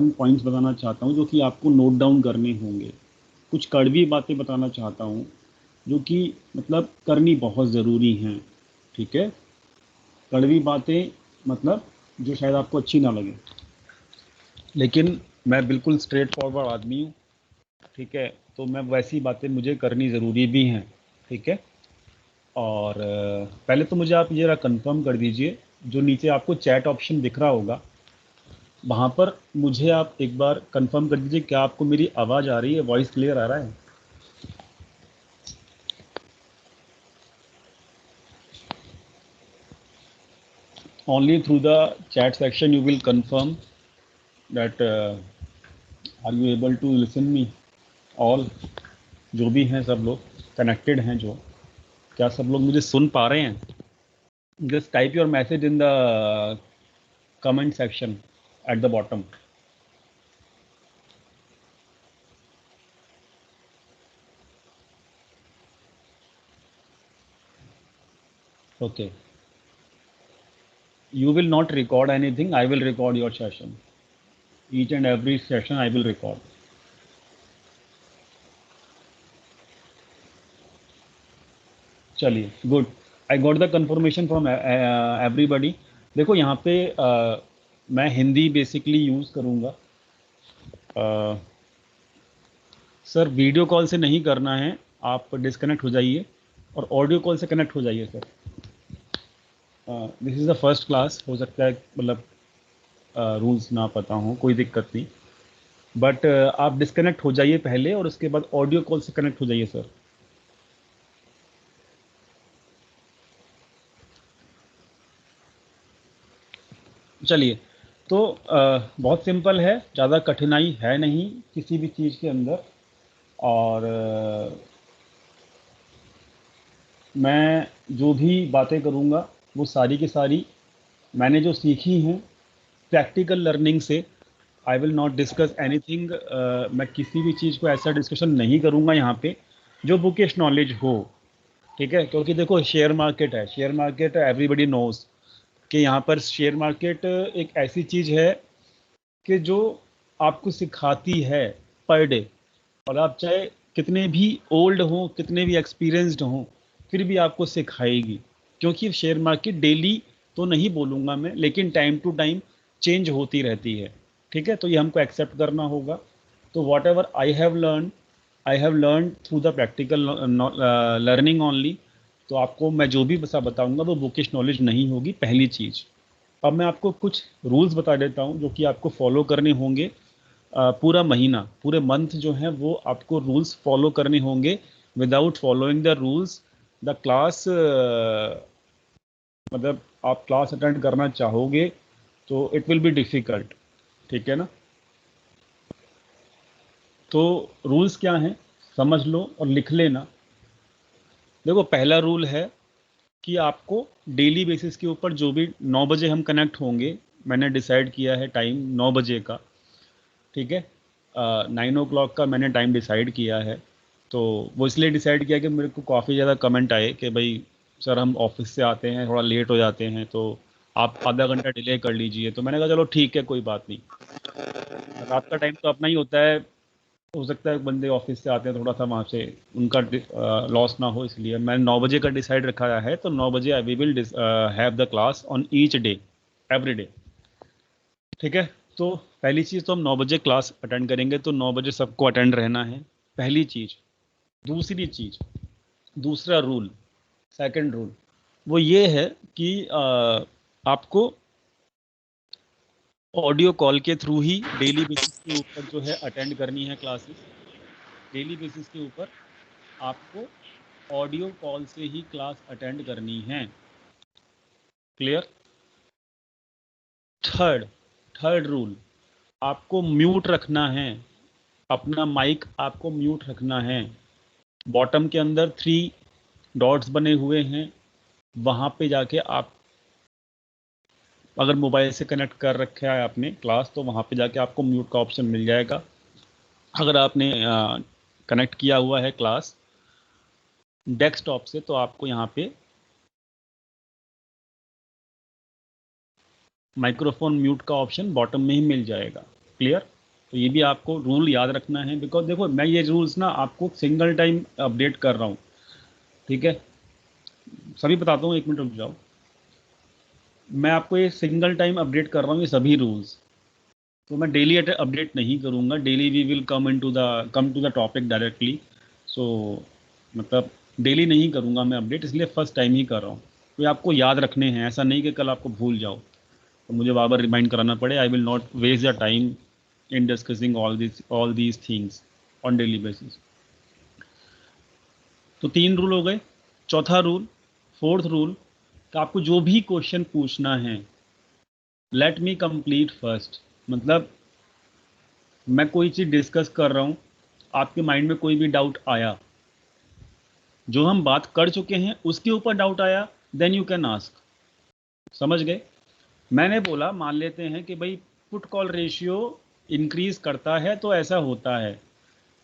Points बताना चाहता हूँ जो कि आपको नोट डाउन करने होंगे। कुछ कड़वी बातें बताना चाहता हूँ जो कि मतलब करनी बहुत ज़रूरी हैं। ठीक है, कड़वी बातें मतलब जो शायद आपको अच्छी ना लगे, लेकिन मैं बिल्कुल स्ट्रेट फॉरवर्ड आदमी हूँ। ठीक है, तो मैं वैसी बातें मुझे करनी ज़रूरी भी हैं। ठीक है, और पहले तो मुझे आप ज़रा कंफर्म कर दीजिए, जो नीचे आपको चैट ऑप्शन दिख रहा होगा वहाँ पर मुझे आप एक बार कंफर्म कर दीजिए, क्या आपको मेरी आवाज़ आ रही है, वॉइस क्लियर आ रहा है? Only through the chat section you will confirm that are you able to listen me all। जो भी हैं सब लोग कनेक्टेड हैं, जो क्या सब लोग मुझे सुन पा रहे हैं? Just type your message in the comment section at the bottom. Okay, you will not record anything, I will record your session, each and every session I will record। चलिए, good, I got the confirmation from everybody. देखो यहाँ पे मैं Hindi basically use करूँगा। Sir video call से नहीं करना है, आप डिस्कनेक्ट हो जाइए और ऑडियो कॉल से कनेक्ट हो जाइए sir. This is the first class, हो सकता है मतलब रूल्स ना पता हो, कोई दिक्कत नहीं, बट आप डिस्कनेक्ट हो जाइए पहले और उसके बाद ऑडियो कॉल से कनेक्ट हो जाइए सर। चलिए, तो बहुत सिंपल है, ज़्यादा कठिनाई है नहीं किसी भी चीज़ के अंदर। और मैं जो भी बातें करूँगा वो सारी की सारी मैंने जो सीखी हैं प्रैक्टिकल लर्निंग से। आई विल नॉट डिस्कस एनीथिंग, मैं किसी भी चीज़ को ऐसा डिस्कशन नहीं करूँगा यहाँ पे जो बुकिश नॉलेज हो। ठीक है, क्योंकि देखो शेयर मार्केट है, शेयर मार्केट एवरीबडी नोज कि यहाँ पर शेयर मार्केट एक ऐसी चीज़ है कि जो आपको सिखाती है पर डे। और आप चाहे कितने भी ओल्ड हों, कितने भी एक्सपीरियंस्ड हों, फिर भी आपको सिखाएगी, क्योंकि शेयर मार्केट डेली तो नहीं बोलूँगा मैं, लेकिन टाइम टू टाइम चेंज होती रहती है। ठीक है, तो ये हमको एक्सेप्ट करना होगा। तो what ever I have learn through the practical learning only. तो आपको मैं जो भी बसा बताऊंगा वो बुकिश नॉलेज नहीं होगी, पहली चीज़। अब मैं आपको कुछ रूल्स बता देता हूँ जो कि आपको फॉलो करने होंगे। पूरा महीना, पूरे मंथ जो है वो आपको रूल्स फॉलो करने होंगे। Without following the rules the class, मतलब आप क्लास अटेंड करना चाहोगे तो इट विल बी डिफ़िकल्ट। ठीक है ना? तो रूल्स क्या हैं समझ लो और लिख लेना। देखो, पहला रूल है कि आपको डेली बेसिस के ऊपर जो भी 9 बजे हम कनेक्ट होंगे, मैंने डिसाइड किया है टाइम 9 बजे का। ठीक है, 9 o'clock का मैंने टाइम डिसाइड किया है। तो वो इसलिए डिसाइड किया कि मेरे को काफ़ी ज़्यादा कमेंट आए कि भाई सर हम ऑफिस से आते हैं थोड़ा लेट हो जाते हैं, तो आप आधा घंटा डिले कर लीजिए। तो मैंने कहा चलो ठीक है, कोई बात नहीं, रात का टाइम तो अपना ही होता है। हो सकता है बंदे ऑफिस से आते हैं थोड़ा सा वहाँ से उनका लॉस ना हो, इसलिए मैंने 9 बजे का डिसाइड रखा है। तो 9 बजे we will have the class on each day, every day. ठीक है, तो पहली चीज़ तो हम 9 बजे क्लास अटेंड करेंगे, तो 9 बजे सबको अटेंड रहना है, पहली चीज़। दूसरी चीज़, दूसरा रूल, सेकंड रूल वो ये है कि आपको ऑडियो कॉल के थ्रू ही डेली बेसिस के ऊपर जो है अटेंड करनी है क्लासेस। डेली बेसिस के ऊपर आपको ऑडियो कॉल से ही क्लास अटेंड करनी है। क्लियर? थर्ड थर्ड रूल, आपको म्यूट रखना है, अपना माइक आपको म्यूट रखना है। बॉटम के अंदर 3 डॉट्स बने हुए हैं, वहाँ पे जाके आप अगर मोबाइल से कनेक्ट कर रखा है आपने क्लास, तो वहाँ पे जाके आपको म्यूट का ऑप्शन मिल जाएगा। अगर आपने कनेक्ट किया हुआ है क्लास डेस्कटॉप से, तो आपको यहाँ पे माइक्रोफोन म्यूट का ऑप्शन बॉटम में ही मिल जाएगा। क्लियर? तो ये भी आपको रूल याद रखना है, बिकॉज देखो मैं ये रूल्स ना आपको सिंगल टाइम अपडेट कर रहा हूँ, ठीक है? सभी बताता हूँ, 1 मिनट रुक जाओ। मैं आपको ये सिंगल टाइम अपडेट कर रहा हूँ ये सभी रूल्स, तो मैं डेली अपडेट नहीं करूँगा। Daily we will come to the topic directly. So मतलब डेली नहीं करूँगा मैं अपडेट, इसलिए फर्स्ट टाइम ही कर रहा हूँ। तो ये आपको याद रखने हैं, ऐसा नहीं कि कल आपको भूल जाओ तो मुझे बार बार रिमाइंड कराना पड़े। I will not waste the time in discussing all these things on daily basis. तो 3 रूल हो गए। चौथा रूल, फोर्थ रूल, कि आपको जो भी क्वेश्चन पूछना है, लेट मी कंप्लीट फर्स्ट। मतलब मैं कोई चीज़ डिस्कस कर रहा हूँ, आपके माइंड में कोई भी डाउट आया, जो हम बात कर चुके हैं उसके ऊपर डाउट आया, देन यू कैन आस्क। समझ गए? मैंने बोला मान लेते हैं कि भाई पुट कॉल रेशियो इंक्रीज करता है तो ऐसा होता है,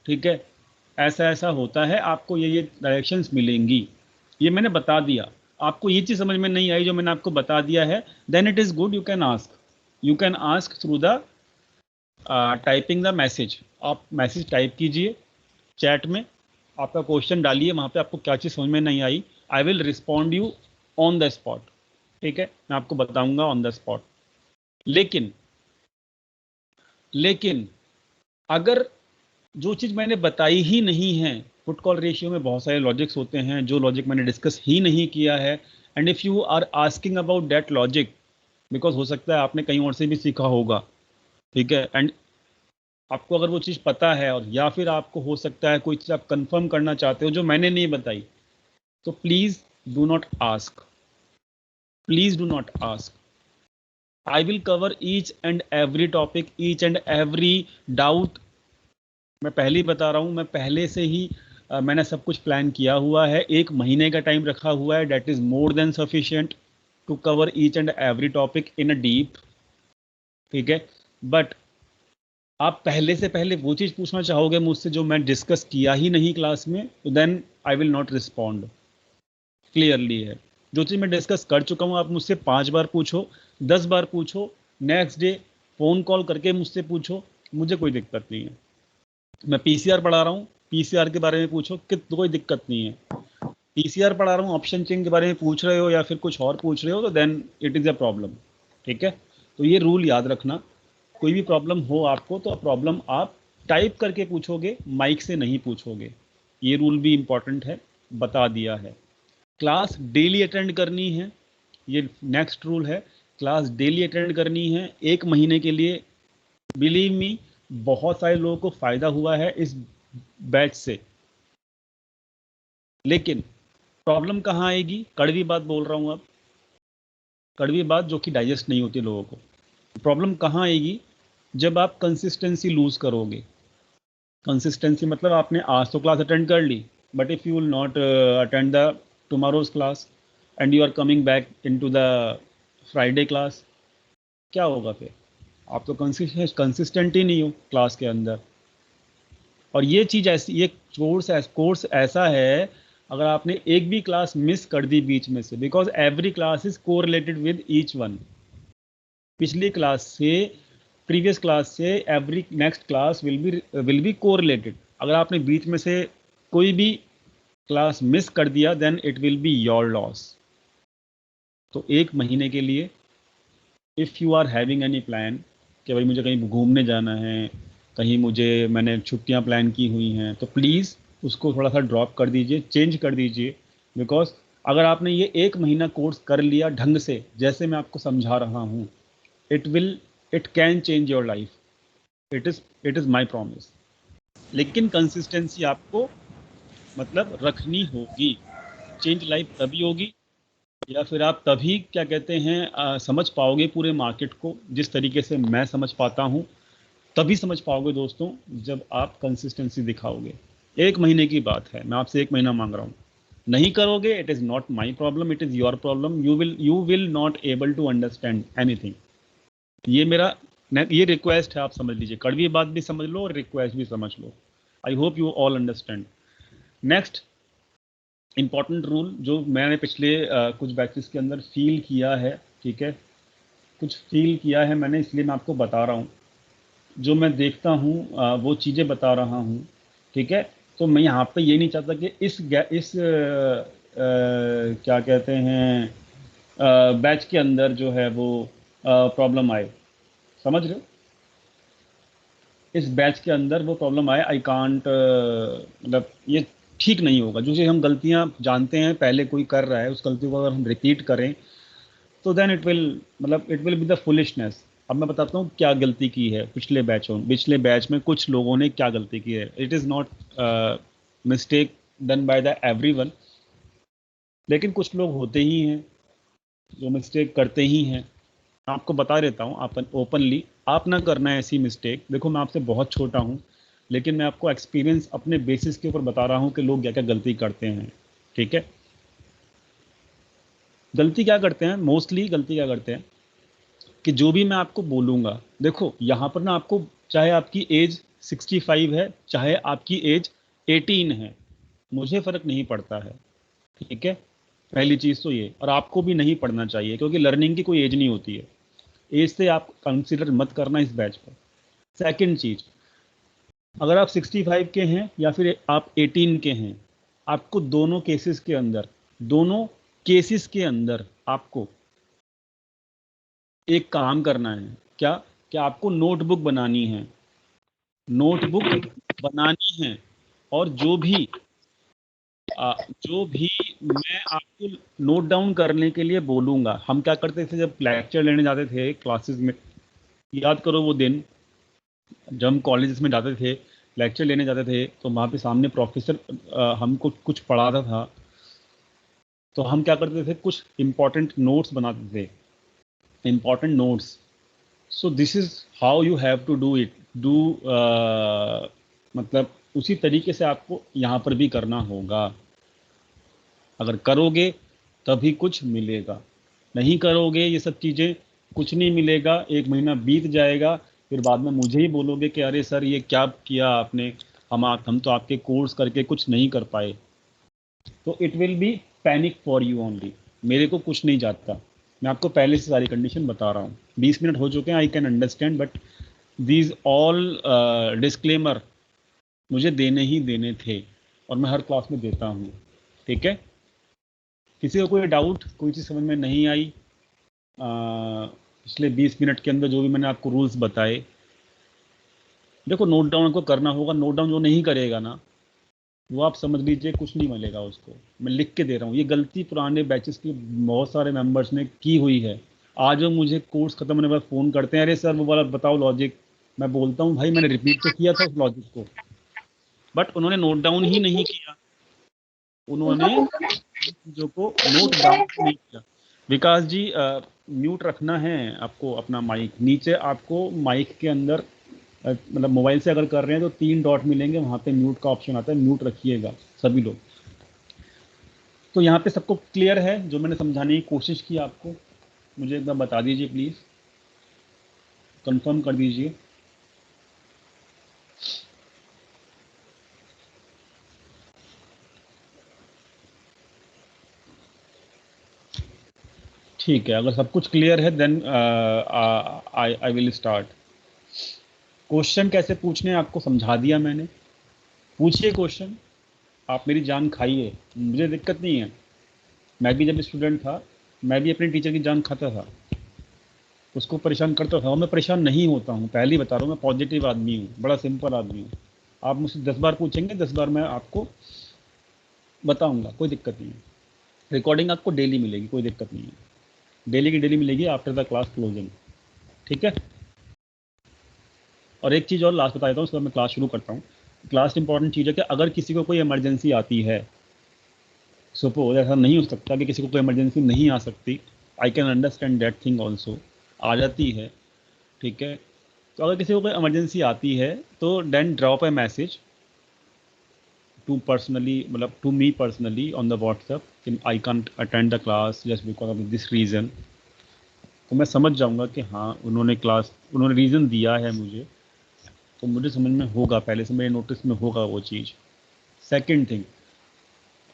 ठीक है? ऐसा ऐसा होता है, आपको ये डायरेक्शंस मिलेंगी, ये मैंने बता दिया। आपको ये चीज़ समझ में नहीं आई जो मैंने आपको बता दिया है, then it is good, you can ask through the typing the message. आप मैसेज टाइप कीजिए चैट में, आपका क्वेश्चन डालिए वहाँ पे, आपको क्या चीज़ समझ में नहीं आई, I will respond you on the spot, ठीक है? मैं आपको बताऊंगा ऑन द स्पॉट। लेकिन लेकिन अगर जो चीज़ मैंने बताई ही नहीं है, पुट कॉल रेशियो में बहुत सारे लॉजिक्स होते हैं जो लॉजिक मैंने डिस्कस ही नहीं किया है, and if you are asking about that logic, because हो सकता है आपने कहीं और से भी सीखा होगा, ठीक है? एंड आपको अगर वो चीज़ पता है, और या फिर आपको हो सकता है कोई चीज़ आप कंफर्म करना चाहते हो जो मैंने नहीं बताई, तो please do not ask, please do not ask. I will cover each and every topic, each and every doubt. मैं पहले ही बता रहा हूँ, मैं पहले से ही मैंने सब कुछ प्लान किया हुआ है, 1 महीने का टाइम रखा हुआ है, that is more than sufficient to cover each and every topic in a deep, ठीक है? बट आप पहले से पहले वो चीज़ पूछना चाहोगे मुझसे जो मैं डिस्कस किया ही नहीं क्लास में, तो then I will not respond. Clearly है, जो चीज़ मैं डिस्कस कर चुका हूँ आप मुझसे 5 बार पूछो, 10 बार पूछो, नेक्स्ट डे फ़ोन कॉल करके मुझसे पूछो, मुझे कोई दिक्कत नहीं है। मैं पीसीआर पढ़ा रहा हूँ, पीसीआर के बारे में पूछो, कोई दिक्कत नहीं है। पीसीआर पढ़ा रहा हूँ, ऑप्शन चेंज के बारे में पूछ रहे हो या फिर कुछ और पूछ रहे हो, तो then it is a problem, ठीक है? तो ये रूल याद रखना, कोई भी प्रॉब्लम हो आपको तो प्रॉब्लम आप टाइप करके पूछोगे, माइक से नहीं पूछोगे। ये रूल भी इंपॉर्टेंट है, बता दिया है। क्लास डेली अटेंड करनी है, ये नेक्स्ट रूल है। क्लास डेली अटेंड करनी है 1 महीने के लिए। बिलीव मी, बहुत सारे लोगों को फायदा हुआ है इस बैच से। लेकिन प्रॉब्लम कहाँ आएगी? कड़वी बात बोल रहा हूँ अब, कड़वी बात जो कि डाइजेस्ट नहीं होती लोगों को। प्रॉब्लम कहाँ आएगी? जब आप कंसिस्टेंसी लूज करोगे। कंसिस्टेंसी मतलब आपने आज तो क्लास अटेंड कर ली, but if you will not attend the tomorrow's class and you are coming back into the Friday class, क्या होगा फिर? आप तो कंसिस्टेंट ही नहीं हो क्लास के अंदर। और ये चीज़ ऐसी, ये कोर्स ऐसा है, अगर आपने एक भी क्लास मिस कर दी बीच में से, because every class is correlated with each one. पिछली क्लास से, प्रीवियस क्लास से every next class will be correlated. अगर आपने बीच में से कोई भी क्लास मिस कर दिया, then it will be your loss. तो 1 महीने के लिए if you are having any plan कि भाई मुझे कहीं घूमने जाना है, कहीं मैंने छुट्टियां प्लान की हुई हैं, तो प्लीज़ उसको थोड़ा सा ड्रॉप कर दीजिए, चेंज कर दीजिए। बिकॉज अगर आपने ये 1 महीना कोर्स कर लिया ढंग से, जैसे मैं आपको समझा रहा हूँ, it can change your life. It is my promise. लेकिन कंसिस्टेंसी आपको मतलब रखनी होगी। चेंज लाइफ तभी होगी, या फिर आप तभी क्या कहते हैं समझ पाओगे पूरे मार्केट को जिस तरीके से मैं समझ पाता हूँ। तभी समझ पाओगे दोस्तों जब आप कंसिस्टेंसी दिखाओगे। 1 महीने की बात है, मैं आपसे 1 महीना मांग रहा हूँ। नहीं करोगे, it is not my problem, it is your problem. You will not able to understand anything. ये मेरा ये रिक्वेस्ट है, आप समझ लीजिए। कड़वी बात भी समझ लो और रिक्वेस्ट भी समझ लो। I hope you all understand. Next important rule जो मैंने पिछले कुछ बैचेस के अंदर फील किया है, ठीक है, कुछ फील किया है मैंने, इसलिए मैं आपको बता रहा हूँ। जो मैं देखता हूँ वो चीज़ें बता रहा हूँ, ठीक है। तो मैं यहाँ पे ये नहीं चाहता कि इस क्या कहते हैं बैच के अंदर जो है वो प्रॉब्लम आए, समझ रहे हो, इस बैच के अंदर वो प्रॉब्लम आए। आई कांट, मतलब ये ठीक नहीं होगा। जो चीज़ हम गलतियां जानते हैं पहले कोई कर रहा है, उस गलती को अगर हम रिपीट करें तो देन इट विल, मतलब it will be the foolishness. अब मैं बताता हूँ क्या गलती की है पिछले बैच में कुछ लोगों ने क्या गलती की है। It is not mistake done by the everyone, लेकिन कुछ लोग होते ही हैं जो मिस्टेक करते ही हैं। आपको बता देता हूँ आप ओपनली, आप ना करना ऐसी मिस्टेक। देखो मैं आपसे बहुत छोटा हूँ, लेकिन मैं आपको एक्सपीरियंस अपने बेसिस के ऊपर बता रहा हूँ कि लोग क्या क्या गलती करते हैं, ठीक है। गलती क्या करते हैं, मोस्टली गलती क्या करते हैं कि जो भी मैं आपको बोलूँगा, देखो यहाँ पर ना आपको, चाहे आपकी एज 65 है चाहे आपकी एज 18 है, मुझे फ़र्क नहीं पड़ता है, ठीक है। पहली चीज़ तो ये, और आपको भी नहीं पढ़ना चाहिए क्योंकि लर्निंग की कोई एज नहीं होती है। एज से आप कंसिडर मत करना इस बैच पर। सेकंड चीज़, अगर आप 65 के हैं या फिर आप 18 के हैं, आपको दोनों केसेस के अंदर आपको एक काम करना है। क्या? क्या आपको नोटबुक बनानी है, नोटबुक बनानी है। और जो भी मैं आपको नोट डाउन करने के लिए बोलूँगा, हम क्या करते थे जब लेक्चर लेने जाते थे क्लासेस में, याद करो वो दिन जब हम कॉलेजेस में जाते थे, लेक्चर लेने जाते थे, तो वहाँ पे सामने प्रोफेसर हमको कुछ पढ़ाता था, तो हम क्या करते थे, कुछ इंपॉर्टेंट नोट्स बनाते थे, important notes. So this is how you have to do it, do मतलब उसी तरीके से आपको यहाँ पर भी करना होगा। अगर करोगे तभी कुछ मिलेगा, नहीं करोगे ये सब चीज़ें, कुछ नहीं मिलेगा। एक महीना बीत जाएगा, फिर बाद में मुझे ही बोलोगे कि अरे सर ये क्या किया आपने, हम तो आपके कोर्स करके कुछ नहीं कर पाए। तो it will be panic for you only. मेरे को कुछ नहीं जाता, मैं आपको पहले से सारी कंडीशन बता रहा हूँ। 20 मिनट हो चुके हैं, आई can understand, but these all disclaimer मुझे देने ही देने थे, और मैं हर क्लास में देता हूँ, ठीक है। किसी को कोई डाउट, कोई चीज़ समझ में नहीं आई पिछले 20 मिनट के अंदर जो भी मैंने आपको रूल्स बताए, देखो नोट डाउन को करना होगा। नोट डाउन जो नहीं करेगा ना, वो आप समझ लीजिए कुछ नहीं मिलेगा उसको। मैं लिख के दे रहा हूँ, ये गलती पुराने बैचेस के बहुत सारे मेंबर्स ने की हुई है। आज वो मुझे कोर्स खत्म होने के बाद फ़ोन करते हैं, अरे सर वो वाला बताओ लॉजिक। मैं बोलता हूँ भाई मैंने रिपीट तो किया था उस लॉजिक को, बट उन्होंने नोट डाउन ही नहीं किया, उन्होंने चीज़ों को नोट डाउन नहीं किया। विकास जी म्यूट रखना है आपको अपना माइक, नीचे आपको माइक के अंदर मतलब मोबाइल से अगर कर रहे हैं तो 3 डॉट मिलेंगे, वहाँ पे म्यूट का ऑप्शन आता है, म्यूट रखिएगा सभी लोग। तो यहाँ पे सबको क्लियर है जो मैंने समझाने की कोशिश की आपको? मुझे एक बार बता दीजिए प्लीज़, कंफर्म कर दीजिए। ठीक है, अगर सब कुछ क्लियर है then I will start. Question कैसे पूछने हैं आपको समझा दिया मैंने, पूछिए क्वेश्चन, आप मेरी जान खाइए, मुझे दिक्कत नहीं है। मैं भी जब स्टूडेंट था, मैं भी अपने टीचर की जान खाता था, उसको परेशान करता था, और मैं परेशान नहीं होता हूँ, पहले ही बता रहा हूँ, मैं पॉजिटिव आदमी हूँ, बड़ा सिंपल आदमी हूँ। आप मुझसे 10 बार पूछेंगे, 10 बार मैं आपको बताऊंगा, कोई दिक्कत नहीं है। रिकॉर्डिंग आपको डेली मिलेगी, कोई दिक्कत नहीं है, डेली की डेली मिलेगी आफ्टर द क्लास क्लोजिंग, ठीक है। और एक चीज़ और लास्ट बता देता हूँ, उसके बाद मैं क्लास शुरू करता हूँ। क्लास इंपॉर्टेंट चीज़ है कि अगर किसी को कोई इमरजेंसी आती है, सपोज ऐसा नहीं हो सकता कि किसी को कोई इमरजेंसी नहीं आ सकती, I can understand that thing also, आ जाती है, ठीक है। तो अगर किसी को कोई इमरजेंसी आती है तो then drop a message to personally, मतलब to me personally on the WhatsApp कि I can't attend the class just because of this reason. तो मैं समझ जाऊंगा कि हाँ उन्होंने रीज़न दिया है मुझे, तो मुझे समझ में होगा, पहले से मेरे नोटिस में होगा वो चीज़। सेकंड थिंग,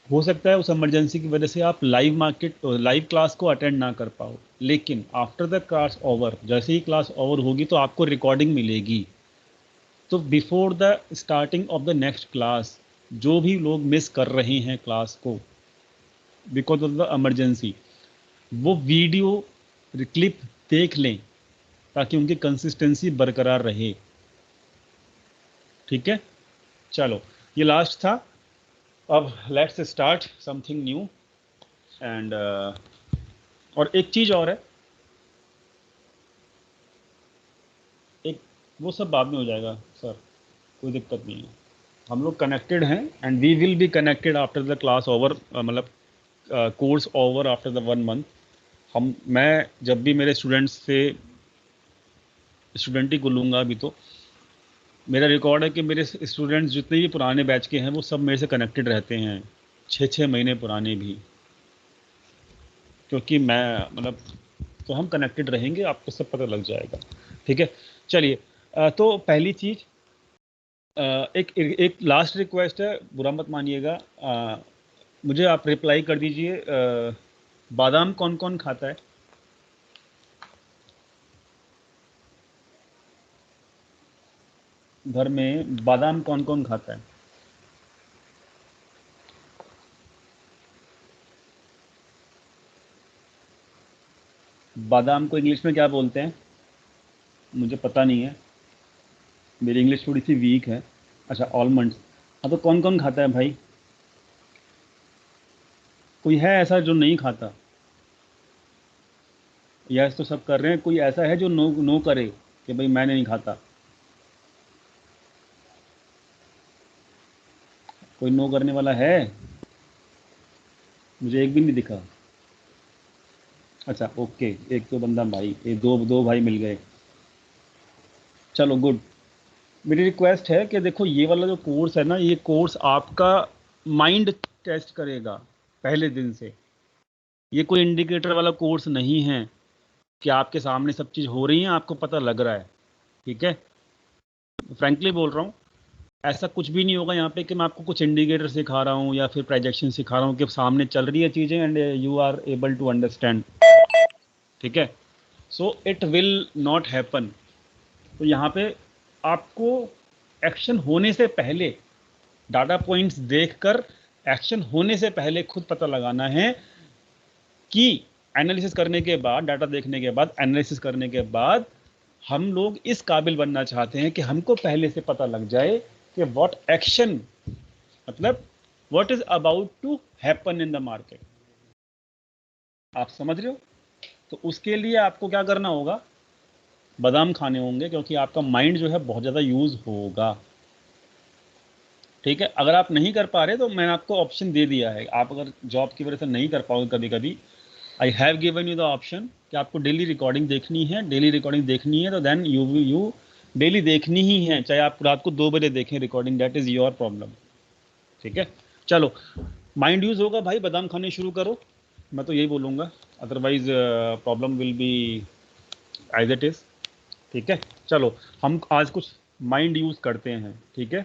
हो सकता है उस इमरजेंसी की वजह से आप लाइव क्लास को अटेंड ना कर पाओ, लेकिन आफ्टर द क्लास ओवर, जैसे ही क्लास ओवर होगी तो आपको रिकॉर्डिंग मिलेगी, तो before the starting of the next class जो भी लोग मिस कर रहे हैं क्लास को बिकॉज ऑफ द इमरजेंसी, वो वीडियो क्लिप देख लें ताकि उनकी कंसिस्टेंसी बरकरार रहे। ठीक है, चलो ये लास्ट था। अब let's start something new. And और एक चीज़ और है, एक वो सब बाद में हो जाएगा सर, कोई दिक्कत नहीं है। हम लोग कनेक्टेड हैं and we will be connected after the class over, मतलब course over after the 1 month. मैं जब भी मेरे स्टूडेंट्स से स्टूडेंट ही को लूँगा, अभी तो मेरा रिकॉर्ड है कि मेरे स्टूडेंट्स जितने भी पुराने बैच के हैं वो सब मेरे से कनेक्टेड रहते हैं, 6 महीने पुराने भी, क्योंकि मैं मतलब, तो हम कनेक्टेड रहेंगे, आपको सब पता लग जाएगा। ठीक है, चलिए तो पहली चीज़, एक लास्ट रिक्वेस्ट है, बुरा मत मानिएगा, मुझे आप रिप्लाई कर दीजिए, बादाम कौन कौन खाता है? घर में बादाम कौन कौन खाता है? बादाम को इंग्लिश में क्या बोलते हैं? मुझे पता नहीं है, मेरी इंग्लिश थोड़ी सी वीक है। अच्छा, ऑलमंड्स। हाँ, तो कौन कौन खाता है भाई? कोई है ऐसा जो नहीं खाता? यस तो सब कर रहे हैं, कोई ऐसा है जो नो नो करे कि भाई मैं नहीं खाता? कोई नो करने वाला है? मुझे एक भी नहीं दिखा। अच्छा ओके, एक तो बंदा भाई, एक दो दो भाई मिल गए, चलो गुड। मेरी रिक्वेस्ट है कि देखो, ये वाला जो कोर्स है ना, ये कोर्स आपका माइंड टेस्ट करेगा पहले दिन से। ये कोई इंडिकेटर वाला कोर्स नहीं है कि आपके सामने सब चीज़ हो रही है, आपको पता लग रहा है। ठीक है, फ्रैंकली बोल रहा हूँ, ऐसा कुछ भी नहीं होगा यहाँ पे कि मैं आपको कुछ इंडिकेटर सिखा रहा हूँ या फिर प्रोजेक्शन सिखा रहा हूँ कि सामने चल रही है चीज़ें and you are able to understand. ठीक है, so it will not happen. तो यहाँ पे आपको एक्शन होने से पहले, डाटा पॉइंट्स देखकर एक्शन होने से पहले खुद पता लगाना है कि एनालिसिस करने के बाद, डाटा देखने के बाद, एनालिसिस करने के बाद हम लोग इस काबिल बनना चाहते हैं कि हमको पहले से पता लग जाए कि व्हाट एक्शन, मतलब what is about to happen in the market. आप समझ रहे हो? तो उसके लिए आपको क्या करना होगा? बादाम खाने होंगे, क्योंकि आपका माइंड जो है बहुत ज़्यादा यूज़ होगा। ठीक है, अगर आप नहीं कर पा रहे तो मैंने आपको ऑप्शन दे दिया है, आप अगर जॉब की वजह से नहीं कर पाओगे कभी कभी, I have given you the option कि आपको डेली रिकॉर्डिंग देखनी है। डेली रिकॉर्डिंग देखनी है तो देन यू डेली देखनी ही है, चाहे आप रात को 2 बजे देखें recording, that is your problem. ठीक है, चलो, माइंड यूज़ होगा भाई, बादाम खाने शुरू करो, मैं तो यही बोलूँगा, otherwise problem will be as it is. ठीक है, चलो हम आज कुछ माइंड यूज़ करते हैं। ठीक है,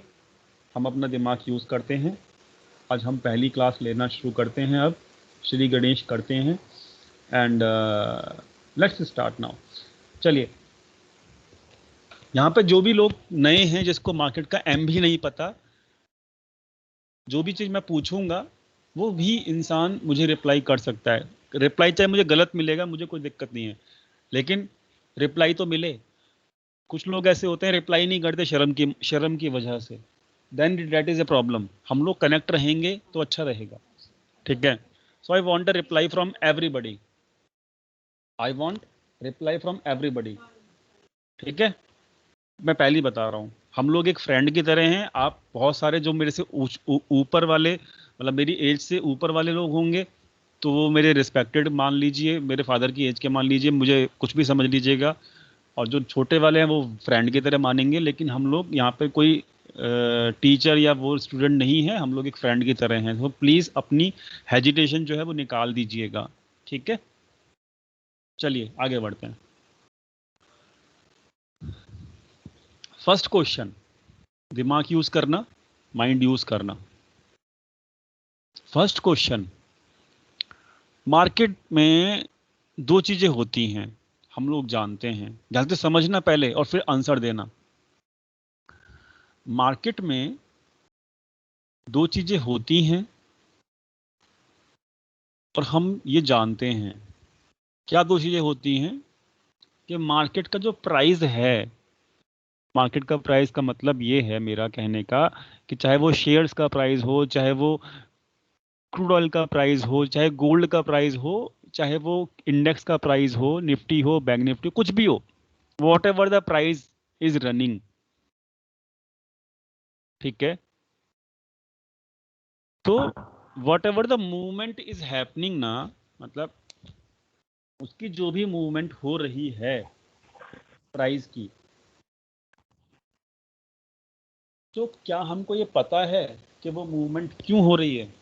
हम अपना दिमाग यूज़ करते हैं। आज हम पहली क्लास लेना शुरू करते हैं, अब श्री गणेश करते हैं एंड लेट्स स्टार्ट नाउ। चलिए, यहाँ पे जो भी लोग नए हैं, जिसको मार्केट का एम भी नहीं पता, जो भी चीज़ मैं पूछूंगा वो भी इंसान मुझे रिप्लाई कर सकता है। रिप्लाई चाहे मुझे गलत मिलेगा, मुझे कोई दिक्कत नहीं है, लेकिन रिप्लाई तो मिले। कुछ लोग ऐसे होते हैं रिप्लाई नहीं करते शर्म की वजह से, then that is a problem. हम लोग कनेक्ट रहेंगे तो अच्छा रहेगा। ठीक है, so I want a reply from everybody, I want reply from everybody. ठीक है, मैं पहले ही बता रहा हूँ, हम लोग एक फ्रेंड की तरह हैं। आप बहुत सारे जो मेरे से ऊपर वाले, मतलब मेरी एज से ऊपर वाले लोग होंगे तो वो मेरे रिस्पेक्टेड मान लीजिए, मेरे फादर की एज के मान लीजिए, मुझे कुछ भी समझ लीजिएगा। और जो छोटे वाले हैं वो फ्रेंड की तरह मानेंगे, लेकिन हम लोग यहाँ पे कोई टीचर या वो स्टूडेंट नहीं है, हम लोग एक फ्रेंड की तरह हैं। तो प्लीज़ अपनी हेजिटेशन जो है वो निकाल दीजिएगा। ठीक है, चलिए आगे बढ़ते हैं। फर्स्ट क्वेश्चन, दिमाग यूज़ करना, माइंड यूज़ करना। फर्स्ट क्वेश्चन, मार्केट में दो चीज़ें होती हैं, हम लोग जानते हैं। ध्यान से समझना पहले और फिर आंसर देना। मार्केट में दो चीजें होती हैं और हम ये जानते हैं। क्या दो चीजें होती हैं? कि मार्केट का जो प्राइस है, मार्केट का प्राइस का मतलब ये है मेरा कहने का, कि चाहे वो शेयर्स का प्राइस हो, चाहे वो क्रूड ऑयल का प्राइस हो, चाहे गोल्ड का प्राइस हो, चाहे वो इंडेक्स का प्राइस हो, निफ्टी हो, बैंक निफ्टी, कुछ भी हो, what ever the price is running, ठीक है, तो what ever the movement is happening ना, मतलब उसकी जो भी मूवमेंट हो रही है प्राइस की, तो क्या हमको ये पता है कि वो मूवमेंट क्यों हो रही है?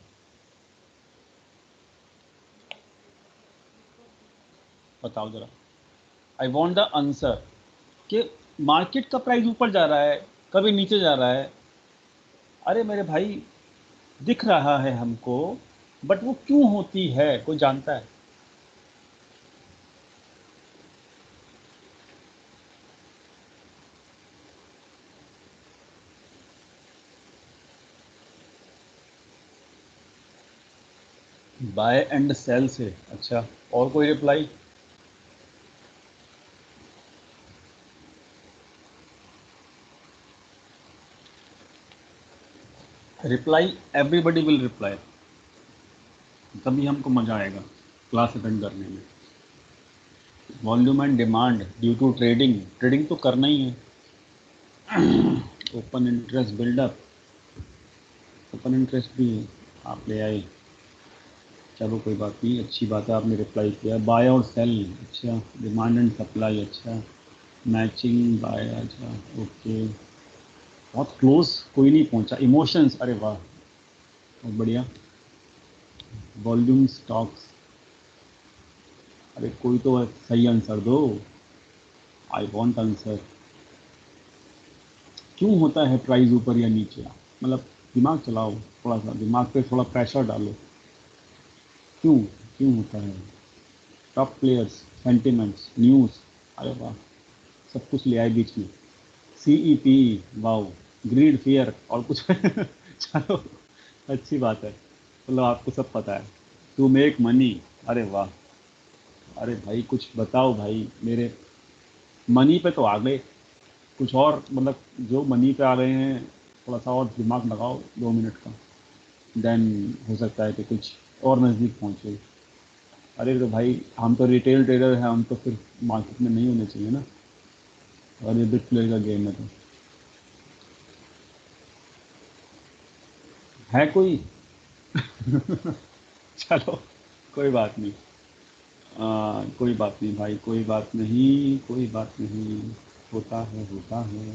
बताओ जरा, आई वॉन्ट द आंसर। कि मार्केट का प्राइस ऊपर जा रहा है, कभी नीचे जा रहा है, अरे मेरे भाई दिख रहा है हमको, बट वो क्यों होती है, कोई जानता है? बाय एंड सेल से, अच्छा। और कोई reply? Reply, everybody will reply, तभी हमको मजा आएगा क्लास अटेंड करने में। Volume and demand due to trading, trading तो करना ही है। Open interest buildup, open interest भी आप ले आए, चलो कोई बात नहीं, अच्छी बात है, आपने रिप्लाई किया। बाय और सेल, अच्छा। डिमांड एंड सप्लाई, अच्छा। मैचिंग बाय, अच्छा, ओके। बहुत क्लोज, कोई नहीं पहुंचा। इमोशंस, अरे वाह, बहुत बढ़िया। वॉल्यूम स्टॉक्स, अरे कोई तो सही आंसर दो, आई वॉन्ट आंसर। क्यों होता है प्राइस ऊपर या नीचे? मतलब दिमाग चलाओ, थोड़ा सा दिमाग पे थोड़ा प्रेशर डालो। क्यों, क्यों होता है? टॉप प्लेयर्स, सेंटिमेंट्स, न्यूज़, अरे वाह, सब कुछ ले आए बीच में। सीईपी, वाओ, ग्रीड, फियर और कुछ। चलो, अच्छी बात है, मतलब आपको सब पता है। टू मेक मनी, अरे वाह, अरे भाई कुछ बताओ भाई, मेरे मनी पे तो आ गए, कुछ और मतलब जो मनी पे आ रहे हैं, थोड़ा सा और दिमाग लगाओ 2 मिनट का, देन हो सकता है कि कुछ और नज़दीक पहुँचे। अरे तो भाई हम तो रिटेल ट्रेडर हैं, हम तो फिर मार्केट में नहीं होने चाहिए ना, और ये बिग प्लेयर का गेम है तो। है कोई? चलो, कोई बात नहीं, कोई बात नहीं भाई, कोई बात नहीं, कोई बात नहीं, होता है, होता है।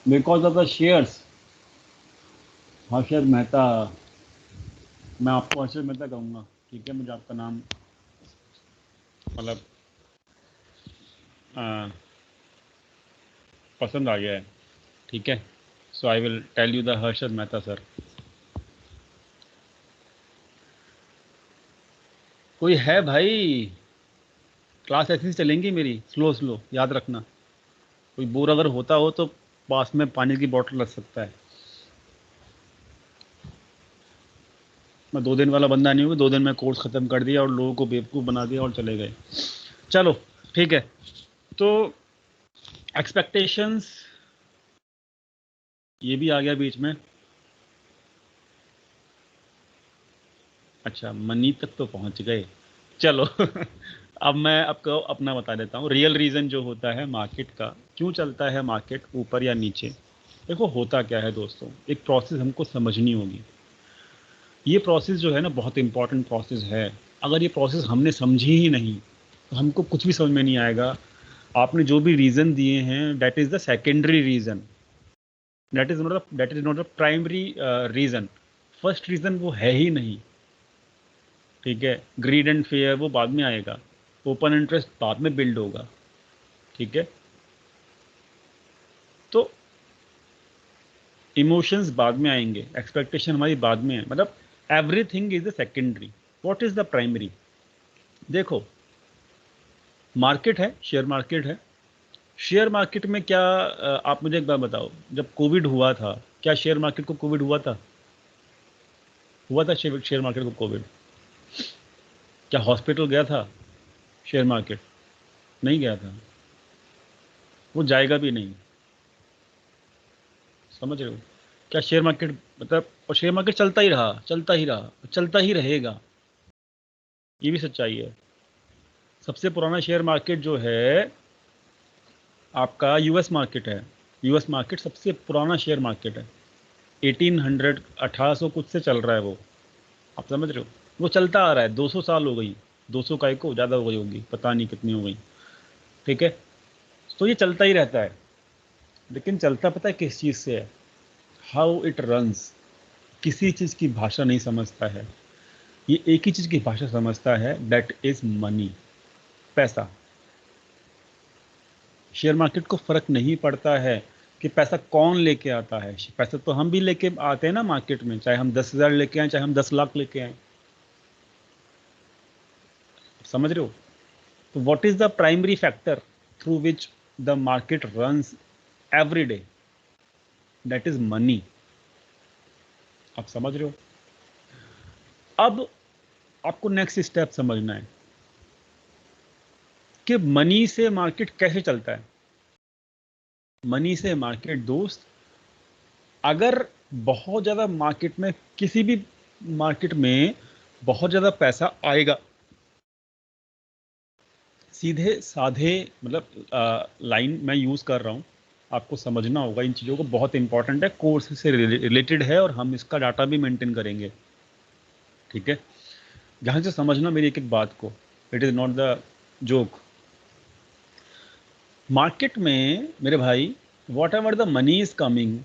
Because of the shares, Harshad Mehta, मैं आपको हर्षद मेहता कहूँगा, ठीक है, मुझे आपका नाम मतलब अ, पसंद आ गया है, ठीक है, so I will tell you the Harshad Mehta sir. कोई है भाई? क्लास ऐसी चलेंगी मेरी, स्लो स्लो, याद रखना। कोई बोर अगर होता हो तो पास में पानी की बोतल रख सकता है। मैं 2 दिन वाला बंदा नहीं हूँ, 2 दिन में कोर्स ख़त्म कर दिया और लोगों को बेवकूफ़ बना दिया और चले गए। चलो, ठीक है, तो एक्सपेक्टेशंस, ये भी आ गया बीच में। अच्छा, मनी तक तो पहुंच गए, चलो। अब मैं आपको अपना बता देता हूँ, रियल रीज़न जो होता है मार्केट का, क्यों चलता है मार्केट ऊपर या नीचे। देखो होता क्या है दोस्तों, एक प्रोसेस हमको समझनी होगी। ये प्रोसेस जो है ना, बहुत इंपॉर्टेंट प्रोसेस है। अगर ये प्रोसेस हमने समझी ही नहीं तो हमको कुछ भी समझ में नहीं आएगा। आपने जो भी रीज़न दिए हैं, that is the secondary reason, that is not the primary reason. First reason वो है ही नहीं, ठीक है। ग्रीड एंड फेयर वो बाद में आएगा, ओपन इंटरेस्ट बाद में बिल्ड होगा, ठीक है। तो इमोशंस बाद में आएंगे, एक्सपेक्टेशन हमारी बाद में है, मतलब everything is the secondary, what is the primary? देखो, मार्केट है, शेयर मार्केट है। शेयर मार्केट में क्या आप मुझे एक बार बताओ, जब कोविड हुआ था, क्या शेयर मार्केट को कोविड हुआ था? हुआ था शेयर मार्केट को कोविड? क्या हॉस्पिटल गया था शेयर मार्केट? नहीं गया था, वो जाएगा भी नहीं। समझ रहे हो? क्या शेयर मार्केट मतलब, और शेयर मार्केट चलता ही रहा, चलता ही रहा, चलता ही रहेगा, ये भी सच्चाई है। सबसे पुराना शेयर मार्केट जो है आपका यूएस मार्केट है। यूएस मार्केट सबसे पुराना शेयर मार्केट है। 1800 1800 कुछ से चल रहा है वो, आप समझ रहे हो? वो चलता आ रहा है, 200 साल हो गई, 200 का को ज़्यादा हो गई होगी, पता नहीं कितनी हो गई। ठीक है, तो ये चलता ही रहता है, लेकिन चलता पता है किस चीज़ से है? How it runs. किसी चीज़ की भाषा नहीं समझता है, ये एक ही चीज़ की भाषा समझता है, दैट इज़ मनी, पैसा। शेयर मार्केट को फ़र्क नहीं पड़ता है कि पैसा कौन लेके आता है। पैसा तो हम भी लेके आते हैं ना मार्केट में, चाहे हम 10,000 लेके आए, चाहे हम 10 लाख लेके आए। समझ रहे हो? तो what is the primary factor through which the market runs every day? That is money. आप समझ रहे हो? अब आपको नेक्स्ट स्टेप समझना है कि मनी से मार्केट कैसे चलता है। मनी से मार्केट दोस्त, अगर बहुत ज़्यादा मार्केट में, किसी भी मार्केट में बहुत ज़्यादा पैसा आएगा, सीधे साधे मतलब लाइन मैं यूज़ कर रहा हूँ, आपको समझना होगा इन चीज़ों को, बहुत इंपॉर्टेंट है, कोर्स से रिलेटेड है और हम इसका डाटा भी मेंटेन करेंगे। ठीक है, ध्यान से समझना मेरी एक एक बात को, it is not the joke. Market में मेरे भाई, what ever the money is coming,